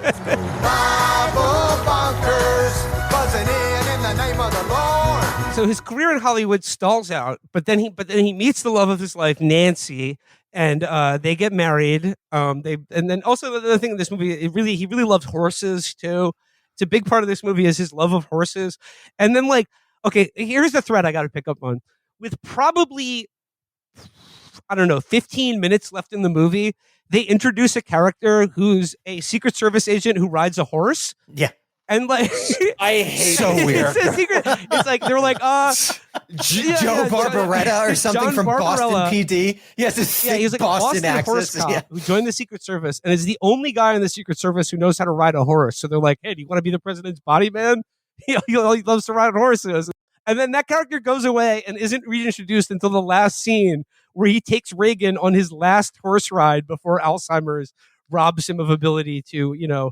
So his career in Hollywood stalls out, but then he meets the love of his life, Nancy, and they get married. And then also the thing in this movie, he really loves horses too. It's a big part of this movie is his love of horses. And then like, okay, here's the thread I got to pick up on. With probably, I don't know, 15 minutes left in the movie, they introduce a character who's a Secret Service agent who rides a horse. Yeah. And like, I hate so weird. It's like they're like, Joe Barbaretta or something John from Barbarella. Boston PD. He has this he's like Boston a horse accent. cop who joined the Secret Service and is the only guy in the Secret Service who knows how to ride a horse. So they're like, hey, do you want to be the president's body man? He loves to ride horses. And then that character goes away and isn't reintroduced until the last scene where he takes Reagan on his last horse ride before Alzheimer's robs him of ability to, to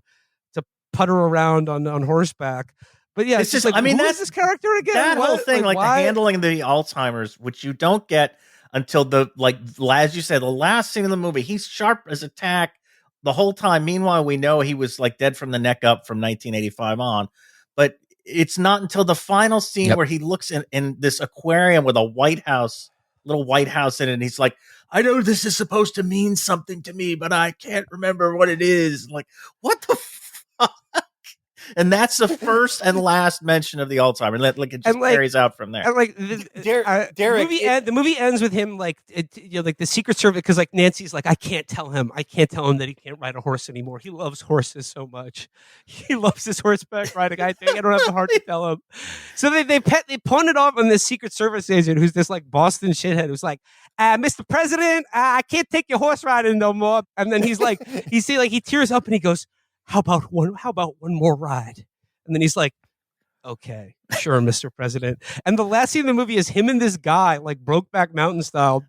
putter around on horseback. But yeah, it's just like, who is this character again? That whole thing, like the handling of the Alzheimer's, which you don't get until as you said, the last scene of the movie. He's sharp as a tack the whole time. Meanwhile, we know he was like dead from the neck up from 1985 on. But it's not until the final scene where he looks in this aquarium with a little White House in it, and he's like, I know this is supposed to mean something to me, but I can't remember what it is. Like, what the And that's the first and last mention of the Alzheimer. Like it just carries out from there. And like Derek, the movie ends with him like like the Secret Service, because like Nancy's like, I can't tell him that he can't ride a horse anymore. He loves horses so much. He loves his horseback riding. I think I don't have the heart to tell him. So they pawn it off on this Secret Service agent who's this like Boston shithead who's like, Mr. President, I can't take your horse riding no more. And then he's like, he tears up and he goes, How about one more ride? And then he's like, okay, sure, Mr. President. And the last scene of the movie is him and this guy, like Brokeback Mountain style,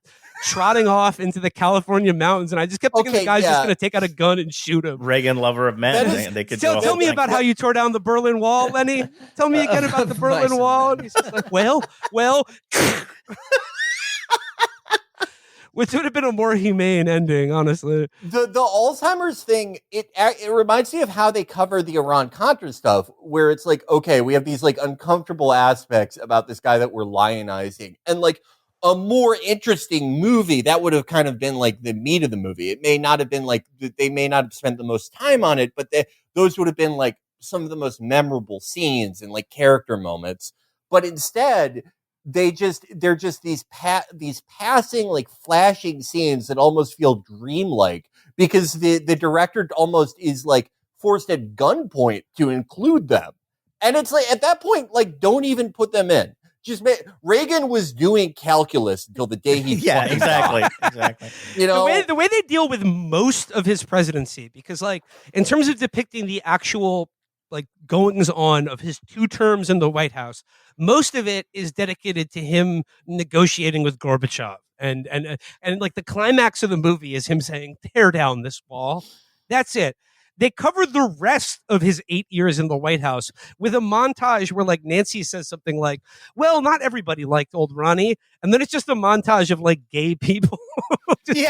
trotting off into the California mountains. And I just kept thinking the guy's just going to take out a gun and shoot him. Reagan, lover of men. They could tell me about how you tore down the Berlin Wall, Lenny. Tell me again about the Berlin Wall. And he's just like, well. Which would have been a more humane ending, honestly. The Alzheimer's thing, it reminds me of how they cover the Iran-Contra stuff, where it's like, okay, we have these like uncomfortable aspects about this guy that we're lionizing. And like a more interesting movie, that would have kind of been like the meat of the movie. It may not have been like, they may not have spent the most time on it, but those would have been like some of the most memorable scenes and like character moments. But instead, they're just these passing like flashing scenes that almost feel dreamlike, because the director almost is like forced at gunpoint to include them. And it's like, at that point, like, don't even put them in. Reagan was doing calculus until the day he exactly. You know, the way they deal with most of his presidency, because like in terms of depicting the actual like goings on of his 2 terms in the White House, most of it is dedicated to him negotiating with Gorbachev, and like the climax of the movie is him saying, "Tear down this wall." That's it. They covered the rest of his 8 years in the White House with a montage where like Nancy says something like, well, not everybody liked old Ronnie. And then it's just a montage of like gay people. It's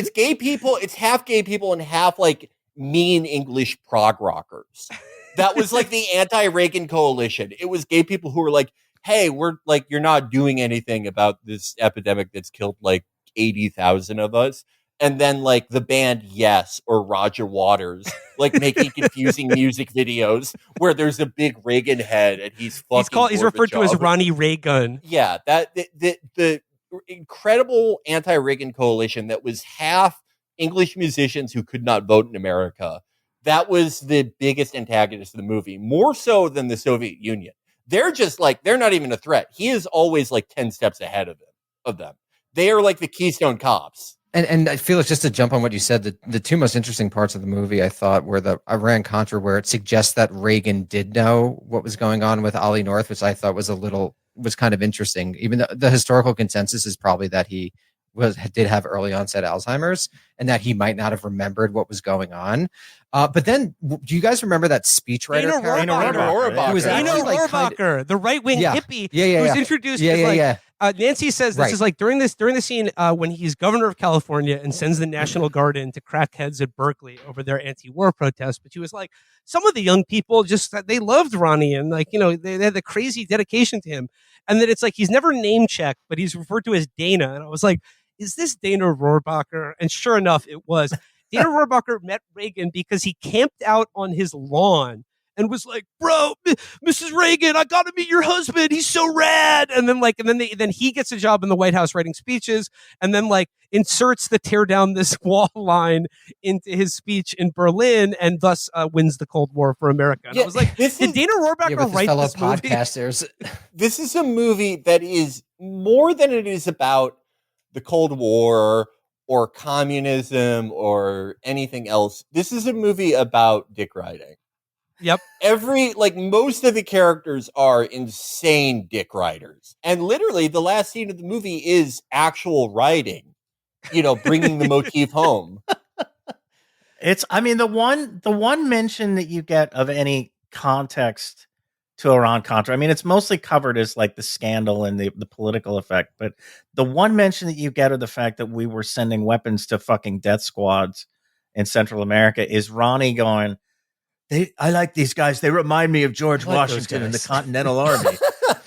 gay people. It's half gay people and half like mean English prog rockers. That was like the anti-Reagan coalition. It was gay people who were like, hey, we're like, you're not doing anything about this epidemic that's killed like 80,000 of us. And then like the band Yes or Roger Waters like making confusing music videos where there's a big Reagan head and he's referred to as Ronnie Reagan. Yeah, that the incredible anti-Reagan coalition that was half English musicians who could not vote in America. That was the biggest antagonist of the movie, more so than the Soviet Union. They're just like, they're not even a threat. He is always like 10 steps ahead of them. They are like the Keystone Cops. And I feel it's just to jump on what you said, the 2 most interesting parts of the movie, I thought, were the Iran-Contra, where it suggests that Reagan did know what was going on with Ollie North, which I thought was kind of interesting. Even the historical consensus is probably that he did have early onset Alzheimer's and that he might not have remembered what was going on. But then, do you guys remember that speechwriter? Dana Rohrabacher, the right-wing hippie who was introduced as Nancy says this is like during the scene when he's governor of California and sends the National Guard in to crack heads at Berkeley over their anti-war protests. But she was like, some of the young people they loved Ronnie and like, you know, they had the crazy dedication to him. And then it's like, he's never name checked, but he's referred to as Dana. And I was like, is this Dana Rohrabacher? And sure enough, it was. Dana Rohrabacher met Reagan because he camped out on his lawn and was like, bro, Mrs. Reagan, I got to meet your husband. He's so rad. And then he gets a job in the White House writing speeches and then like inserts the tear down this wall line into his speech in Berlin and thus wins the Cold War for America. And I was like, did Dana Rohrabacher write this movie? Podcasters. This is a movie that is more than it is about the Cold War or communism or anything else. This is a movie about dick riding. Yep. Most of the characters are insane dick riders. And literally the last scene of the movie is actual riding, you know, bringing the motif home. The one mention that you get of any context to Iran-Contra, I mean, it's mostly covered as like the scandal and the political effect. But the one mention that you get of the fact that we were sending weapons to fucking death squads in Central America is Ronnie going, I like these guys. They remind me of George Washington and the Continental Army.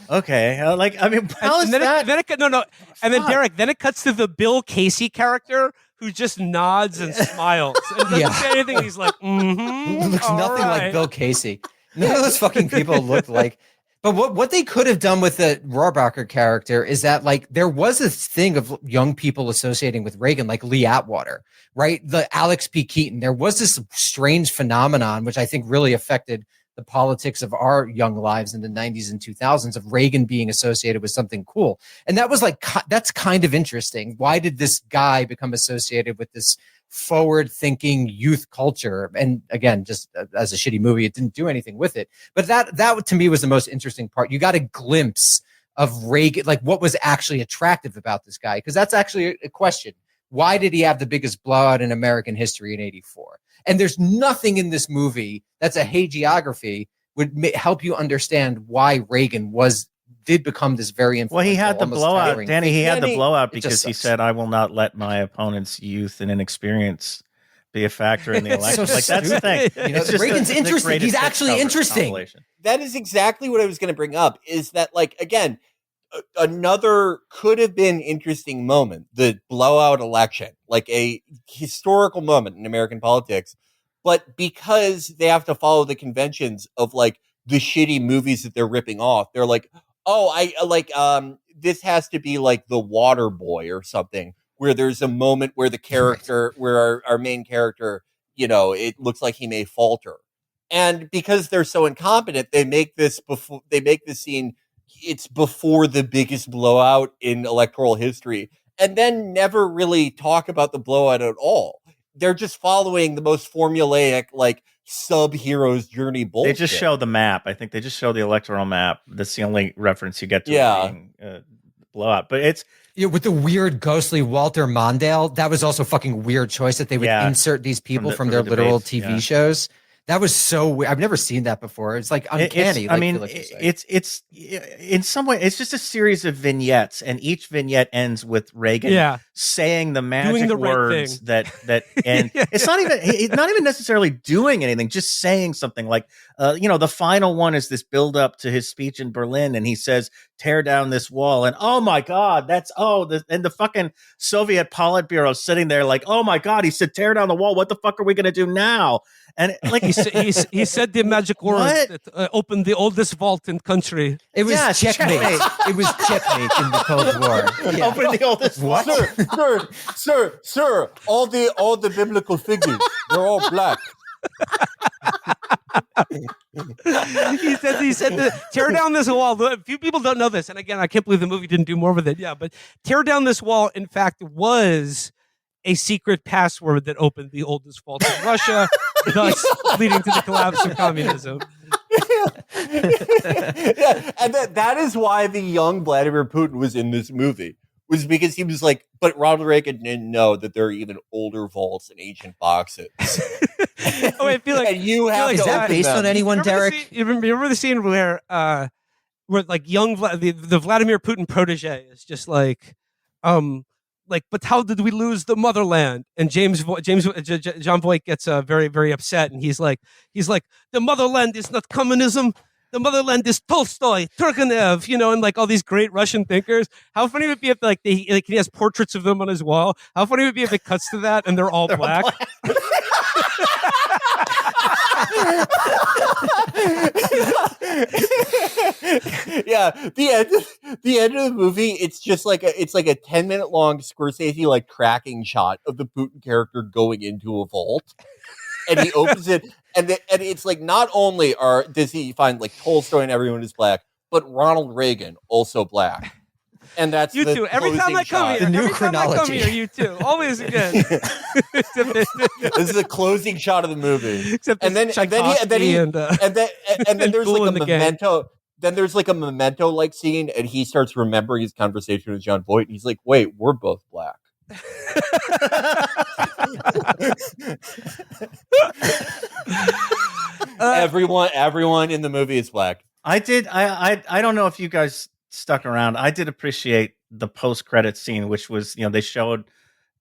Okay. How is that? And then Derek, then it cuts to the Bill Casey character who just nods and smiles and doesn't say anything. He's like, looks all nothing right. like Bill Casey. None of those fucking people look like. But what they could have done with the Rohrabacher character is that, like, there was a thing of young people associating with Reagan, like Lee Atwater, right? The Alex P. Keaton. There was this strange phenomenon, which I think really affected the politics of our young lives in the 90s and 2000s, of Reagan being associated with something cool. And that was like, that's kind of interesting. Why did this guy become associated with this forward-thinking youth culture? And again, just as a shitty movie, it didn't do anything with it. But that to me was the most interesting part. You got a glimpse of Reagan, like what was actually attractive about this guy, because that's actually a question. Why did he have the biggest blowout in American history in '84? And there's nothing in this movie that's a hagiography would help you understand why Reagan did become this very influential. Well, he had the blowout, Danny. He had the blowout because he sucks. said, "I will not let my opponent's youth and inexperience be a factor in the election." So like that's the thing. You know, Reagan's interesting. He's actually interesting. That is exactly what I was going to bring up. Is that, like, again, another could have been interesting moment, the blowout election, like a historical moment in American politics, but because they have to follow the conventions of like the shitty movies that they're ripping off, they're like, oh, I like this has to be like The Water Boy or something, where there's a moment where the character, where our main character, you know, it looks like he may falter, and because they're so incompetent, they make this scene. It's before the biggest blowout in electoral history, and then never really talk about the blowout at all. They're just following the most formulaic, like, sub-hero's journey bullshit. They just show the map. I think they just show the electoral map. That's the only reference you get to being blowout. But it's with the weird ghostly Walter Mondale. That was also a fucking weird choice that they would insert these people from their literal debates, TV shows. That was so weird. I've never seen that before. It's like uncanny. It's in some way, it's just a series of vignettes, and each vignette ends with Reagan saying the magic words that and it's not even necessarily doing anything, just saying something like, the final one is this build up to his speech in Berlin, and he says, "Tear down this wall," and oh my God, and the fucking Soviet Politburo sitting there like, oh my God, he said, "Tear down the wall." What the fuck are we gonna do now? And like he said the magic words that opened the oldest vault in country. It was checkmate. It was checkmate in the Cold War. Yeah. Open the oldest what? Sir, all the biblical figures, they're all black. he said tear down this wall. A few people don't know this, and again, I can't believe the movie didn't do more with it. Yeah, but tear down this wall, in fact, was a secret password that opened the oldest vault in Russia, thus leading to the collapse of communism. And that is why the young Vladimir Putin was in this movie, was because he was like, but Ronald Reagan didn't know that there are even older vaults in ancient boxes. I feel like, and you have is that based on anyone, Derek? You remember the scene where like young the Vladimir Putin protege is just like, but how did we lose the motherland? And John Voight gets very, very upset, and he's like, the motherland is not communism. The motherland is Tolstoy, Turgenev, and like all these great Russian thinkers. How funny would it be if he has portraits of them on his wall? How funny would it be if it cuts to that and they're all black? Yeah, the end of the movie, it's just like a 10-minute long Scorsese like tracking shot of the Putin character going into a vault, and he opens it, and it's like, not only does he find like Tolstoy and everyone is black, but Ronald Reagan also black. And that's you too. Every time I come here, the new chronology. You too. Always again. This is a closing shot of the movie. And then there's like a memento. Then there's like a memento like scene, and he starts remembering his conversation with John Voight, and he's like, "Wait, we're both black." Everyone in the movie is black. I don't know if you guys stuck around. I did appreciate the post-credit scene, which was, they showed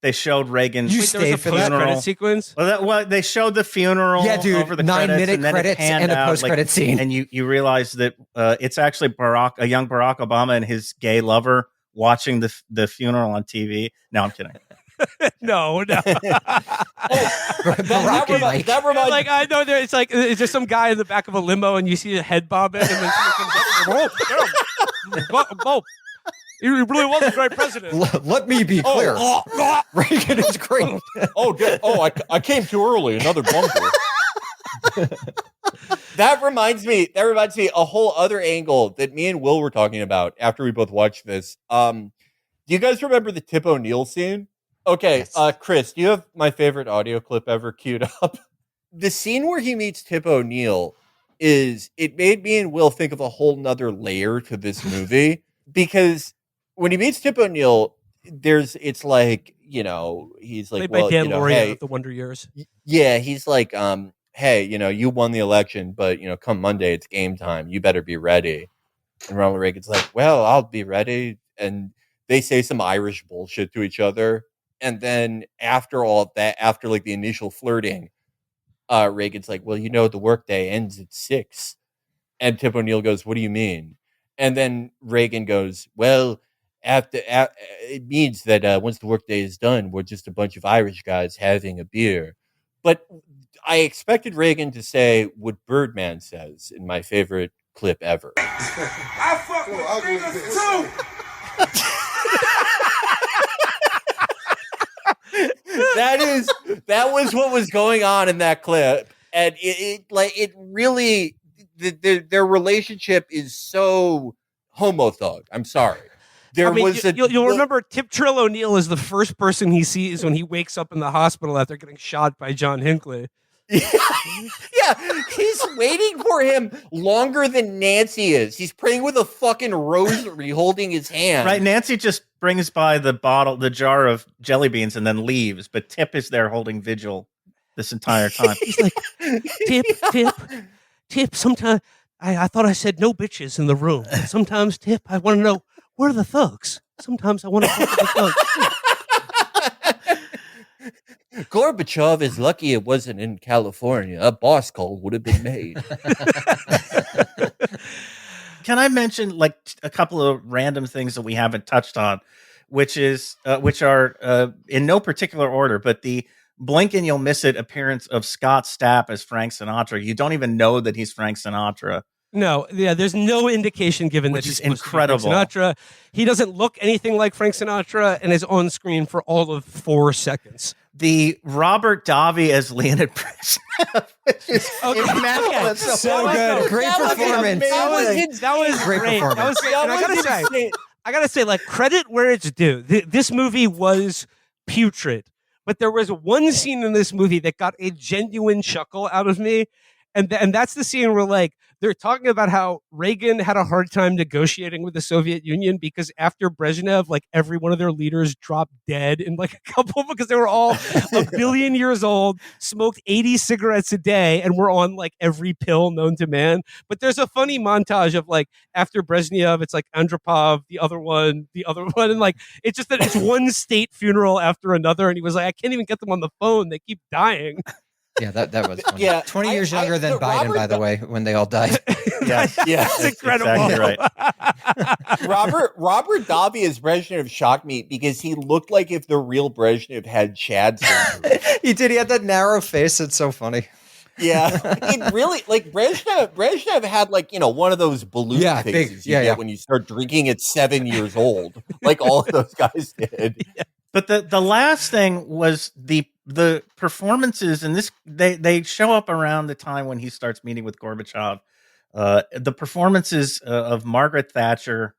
Reagan's post-credit sequence. Well, they showed the funeral. Yeah, dude. Over the 9-minute credits and a post-credit scene, and you realize that it's actually a young Barack Obama and his gay lover watching the funeral on TV. No, I'm kidding. No. That reminds like I know there. It's like it's just some guy in the back of a limo, and you see a head bobbing, and then someone comes up and whoa. He really was a great president. Let me be clear. Reagan is great. I came too early. Another bunker. That reminds me a whole other angle that me and Will were talking about after we both watched this. Do you guys remember the Tip O'Neill scene? Okay, yes. Chris, do you have my favorite audio clip ever queued up? The scene where he meets Tip O'Neill it made me and Will think of a whole nother layer to this movie because when he meets Tip O'Neill, it's like, you know, he's like, played by Dan Lauria of The Wonder Years. Yeah, he's like, hey, you know, you won the election, but, you know, come Monday, it's game time. You better be ready. And Ronald Reagan's like, well, I'll be ready. And they say some Irish bullshit to each other. And then after all of that, after like the initial flirting, Reagan's like, well, you know, the workday ends at 6. And Tip O'Neill goes, what do you mean? And then Reagan goes, well, it means that once the workday is done, we're just a bunch of Irish guys having a beer. But I expected Reagan to say what Birdman says in my favorite clip ever. I fuck with fingers too. That was what was going on in that clip, and it really their relationship is so homo-thug. I'm sorry. You'll remember Tip Trill O'Neill is the first person he sees when he wakes up in the hospital after getting shot by John Hinckley. Yeah, he's waiting for him longer than Nancy is. He's praying with a fucking rosary holding his hand. Right, Nancy just brings by the jar of jelly beans and then leaves, but Tip is there holding vigil this entire time. He's like, Tip, sometimes I thought I said no bitches in the room. But sometimes, Tip, I want to know, where are the thugs? Sometimes I want to talk to the thugs. Gorbachev is lucky it wasn't in California. A boss call would have been made. Can I mention like a couple of random things that we haven't touched on, which are in no particular order, but the blink and you'll miss it appearance of Scott Stapp as Frank Sinatra. You don't even know that he's Frank Sinatra. No, yeah, there's no indication given which that he's is incredible. Frank Sinatra. He doesn't look anything like Frank Sinatra and is on screen for all of 4 seconds. The Robert Davi as Leonid Brezhnev, which is immaculate. So good. Great performance. That was great great. performance. I gotta say, like, credit where it's due. This movie was putrid, but there was one scene in this movie that got a genuine chuckle out of me, and that's the scene where, like, they're talking about how Reagan had a hard time negotiating with the Soviet Union because after Brezhnev, like, every one of their leaders dropped dead in like a couple because they were all a billion years old, smoked 80 cigarettes a day, and were on like every pill known to man. But there's a funny montage of like after Brezhnev, it's like Andropov, the other one, and like it's just that it's one state funeral after another, and he was like, I can't even get them on the phone; they keep dying. Yeah, that was funny. Yeah, 20 years younger than Biden, by the way, when they all died. Yeah, That's incredible. Exactly right. Robert Davi as Brezhnev shocked me because he looked like if the real Brezhnev had Chad surgery. He did. He had that narrow face. It's so funny. Yeah, it really like Brezhnev had like, you know, one of those balloon faces you get when you start drinking at 7 years old, like all of those guys did. Yeah. But the last thing was the performances, and this they show up around the time when he starts meeting with Gorbachev. The performances of Margaret Thatcher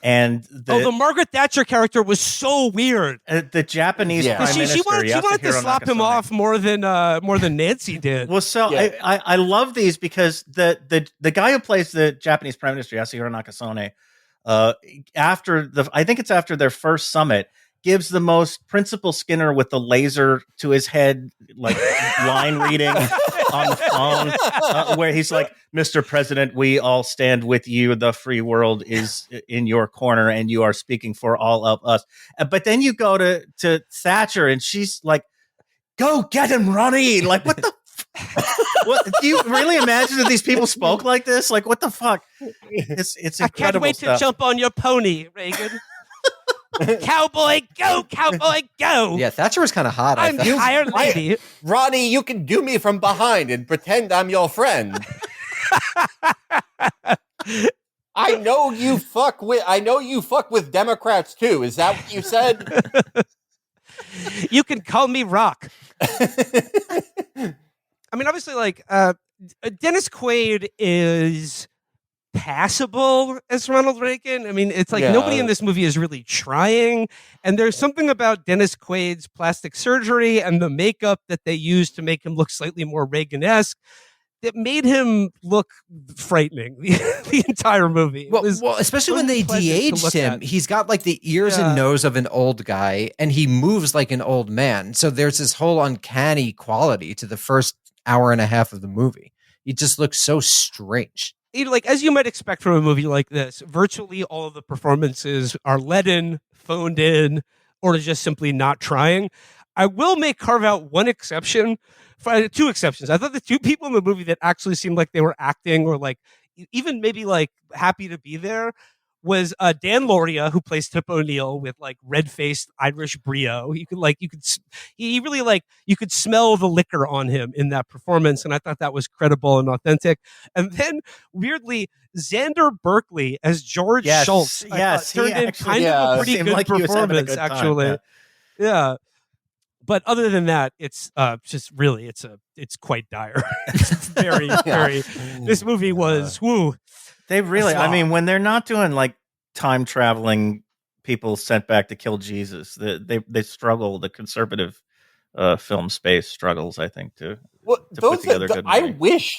and the Margaret Thatcher character was so weird. The Japanese prime minister. She wanted to slap him off more than Nancy did. Well, so yeah. I love these because the guy who plays the Japanese prime minister, Yasuhiro Nakasone, I think it's after their first summit, gives the most Principal Skinner with the laser to his head, like line reading on the phone, where he's like, Mr. President, we all stand with you. The free world is in your corner and you are speaking for all of us. But then you go to Thatcher and she's like, go get him, Ronnie. Like, what the what, do you really imagine that these people spoke like this? Like, what the fuck? It's incredible. I can't wait stuff. to jump on your pony, Reagan. Cowboy, go, cowboy, go. Yeah, Thatcher was kind of hot. I'm tired, lady. Ronnie, you can do me from behind and pretend I'm your friend. I know you fuck with Democrats too. Is that what you said? You can call me Rock. I mean, obviously, like Dennis Quaid is passable as Ronald Reagan. I mean, it's like nobody in this movie is really trying. And there's something about Dennis Quaid's plastic surgery and the makeup that they used to make him look slightly more Reagan-esque that made him look frightening the entire movie. Well, especially when they de-aged him, he's got like the ears and nose of an old guy, and he moves like an old man. So there's this whole uncanny quality to the first hour and a half of the movie. He just looks so strange. Like, as you might expect from a movie like this, virtually all of the performances are let in, phoned in, or just simply not trying. I will carve out one exception, two exceptions. I thought the two people in the movie that actually seemed like they were acting or like even maybe like happy to be there was Dan Lauria, who plays Tip O'Neill with like red-faced Irish brio. You could smell the liquor on him in that performance, and I thought that was credible and authentic. And then weirdly, Xander Berkeley as George Schultz, turned in kind of a pretty good performance, actually. Yeah. But other than that, it's just really it's quite dire. It's very, very. This movie was woo. They really, I mean, when they're not doing like time traveling people sent back to kill Jesus, they struggle. The conservative film space struggles, I think, to put together a good movie.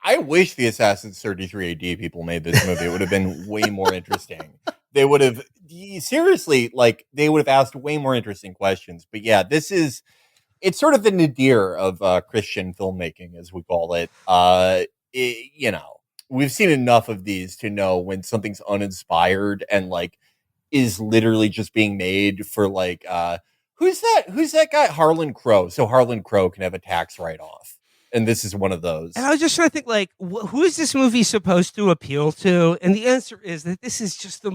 I wish the Assassin's 33 AD people made this movie. It would have been way more interesting. They would have they would have asked way more interesting questions. But yeah, it's sort of the nadir of Christian filmmaking, as we call it. We've seen enough of these to know when something's uninspired and like is literally just being made for like who's that guy? Harlan Crow. So Harlan Crow can have a tax write-off. And this is one of those. And I was just trying to think, like, who is this movie supposed to appeal to? And the answer is that this is just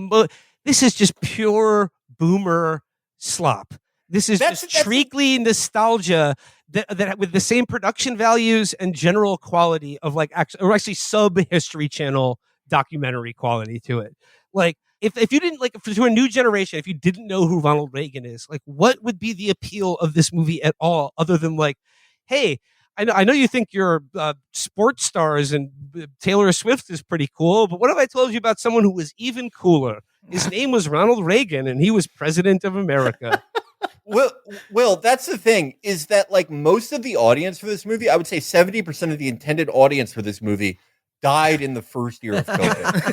this is just pure boomer slop. This is just treacly nostalgia that with the same production values and general quality of like actually sub History Channel documentary quality to it. Like if you didn't to a new generation, if you didn't know who Ronald Reagan is, like what would be the appeal of this movie at all, other than like, hey, I know you think you're sports stars and Taylor Swift is pretty cool, but what if I told you about someone who was even cooler? His name was Ronald Reagan, and he was president of America. Will, that's the thing, is that like most of the audience for this movie, I would say 70% of the intended audience for this movie died in the first year of COVID.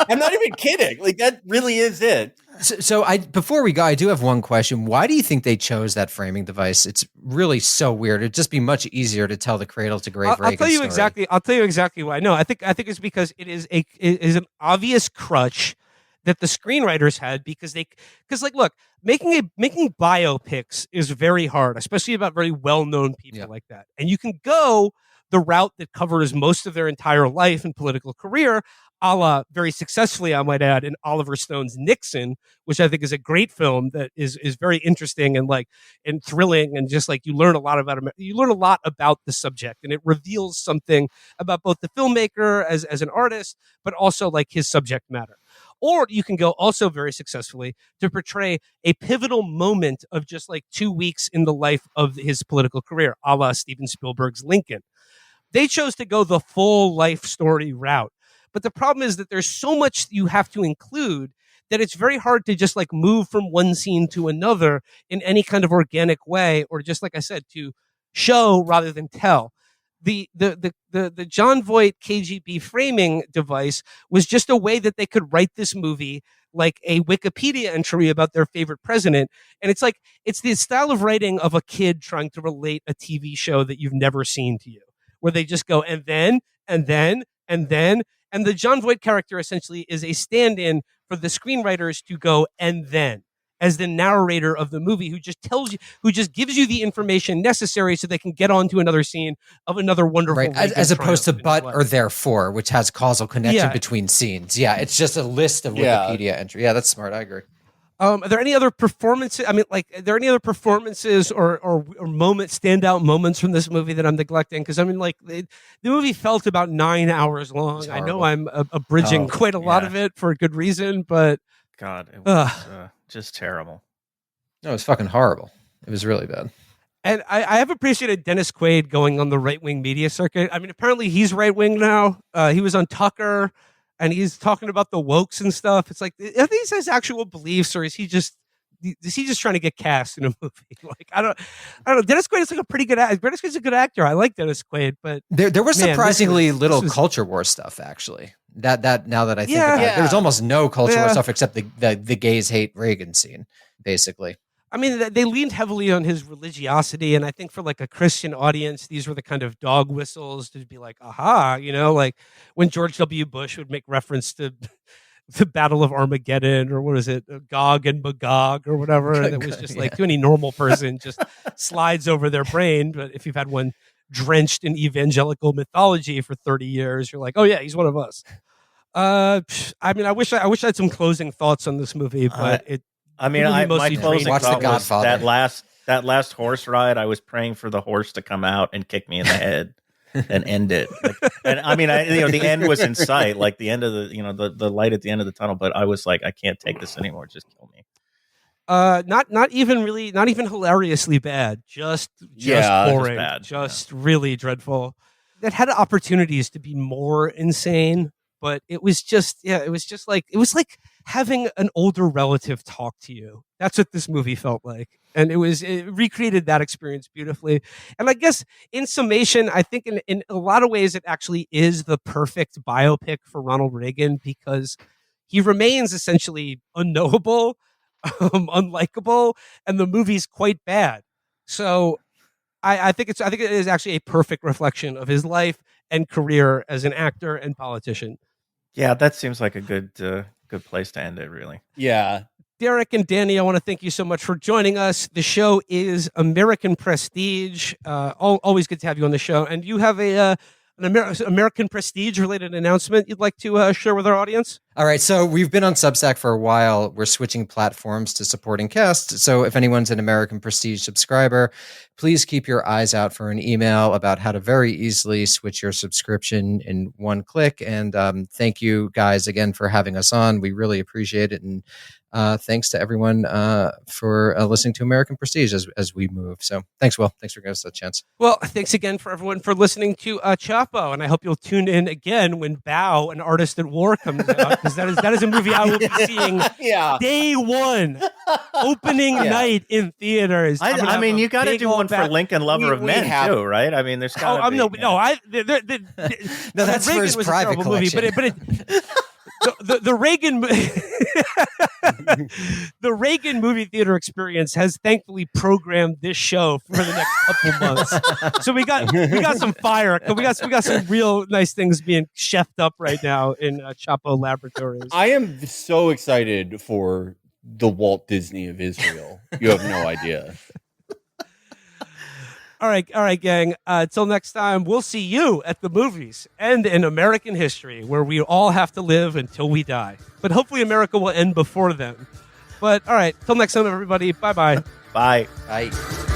I'm not even kidding. Like that really is it. So before we go, I do have one question. Why do you think they chose that framing device? It's really so weird. It'd just be much easier to tell the cradle to grave Reagan I'll tell you story. exactly. I'll tell you exactly why. No, I think it's because it is an obvious crutch that the screenwriters had because look, making biopics is very hard, especially about very well-known people like that. And you can go the route that covers most of their entire life and political career, a la very successfully, I might add, in Oliver Stone's Nixon, which I think is a great film that is very interesting and thrilling, and just like you learn a lot about the subject, and it reveals something about both the filmmaker as an artist, but also like his subject matter. Or you can go also very successfully to portray a pivotal moment of just like 2 weeks in the life of his political career, a la Steven Spielberg's Lincoln. They chose to go the full life story route. But the problem is that there's so much you have to include that it's very hard to just like move from one scene to another in any kind of organic way, or just like I said, to show rather than tell. The John Voight KGB framing device was just a way that they could write this movie like a Wikipedia entry about their favorite president. And it's the style of writing of a kid trying to relate a TV show that you've never seen to you, where they just go, and then. And the John Voight character essentially is a stand-in for the screenwriters to go, and then. as the narrator of the movie, who just tells you, who just gives you the information necessary so they can get on to another scene of another wonderful right, as opposed to but or therefore, which has causal connection between scenes. Yeah, it's just a list of Wikipedia entry. Yeah, that's smart. I agree. Are there any other performances? I mean, like, are there any other performances or moments, standout moments from this movie that I'm neglecting? Because I mean, like, the movie felt about 9 hours long. I know I'm abridging quite a lot of it for a good reason, but God, it was just terrible. No, it was fucking horrible. It was really bad. And I have appreciated Dennis Quaid going on the right-wing media circuit. I mean, apparently he's right-wing now. He was on Tucker, and he's talking about the wokes and stuff. It's like, are these his actual beliefs, or is he just trying to get cast in a movie? Like, I don't know. Dennis Quaid is like a pretty good actor. Dennis Quaid's a good actor. I like Dennis Quaid, but there was surprisingly little culture war stuff, actually. That now that I think about it, there was almost no culture war stuff except the gays hate Reagan scene, basically. I mean, they leaned heavily on his religiosity, and I think for like a Christian audience, these were the kind of dog whistles to be like, aha, you know, like when George W. Bush would make reference to the Battle of Armageddon, or what is it, Gog and Magog, or whatever, and it was just like to any normal person just slides over their brain. But if you've had one drenched in evangelical mythology for 30 years, you're like, oh yeah, he's one of us. I mean, I wish I had some closing thoughts on this movie, but my closing thought was Godfather. that last horse ride. I was praying for the horse to come out and kick me in the head and end it. And I mean, the end was in sight, like the end of the light at the end of the tunnel. But I was like, I can't take this anymore. Just kill me. Not even hilariously bad. Just boring. Bad. Just really dreadful. That had opportunities to be more insane. But it was like having an older relative talk to you. That's what this movie felt like. And it recreated that experience beautifully. And I guess in summation, I think in a lot of ways, it actually is the perfect biopic for Ronald Reagan, because he remains essentially unknowable, unlikable, and the movie's quite bad. So I think it is actually a perfect reflection of his life and career as an actor and politician. Yeah, that seems like a good place to end it, really. Yeah. Derek and Danny, I want to thank you so much for joining us. The show is American Prestige. Always good to have you on the show. And you have an American Prestige related announcement you'd like to share with our audience? All right, so we've been on Substack for a while. We're switching platforms to supporting cast. So if anyone's an American Prestige subscriber, please keep your eyes out for an email about how to very easily switch your subscription in one click. And thank you guys again for having us on. We really appreciate it. And thanks to everyone for listening to American Prestige as we move. So thanks, Will. Thanks for giving us that chance. Well, thanks again for everyone for listening to Chapo. And I hope you'll tune in again when Bao, An Artist at War, comes out. That is a movie I will be seeing day one, opening night in theaters. I mean, you got to do one for Lincoln Lover of Men too, right? I mean, there's got to be. No, that's for his private collection. Movie, the Reagan the Reagan movie theater experience has thankfully programmed this show for the next couple months. So we got some fire. We got some real nice things being chefed up right now in Chapo Laboratories. I am so excited for the Walt Disney of Israel. You have no idea. All right, gang. Till next time, we'll see you at the movies and in American history, where we all have to live until we die. But hopefully America will end before then. But all right, till next time, everybody. Bye-bye. Bye. Bye.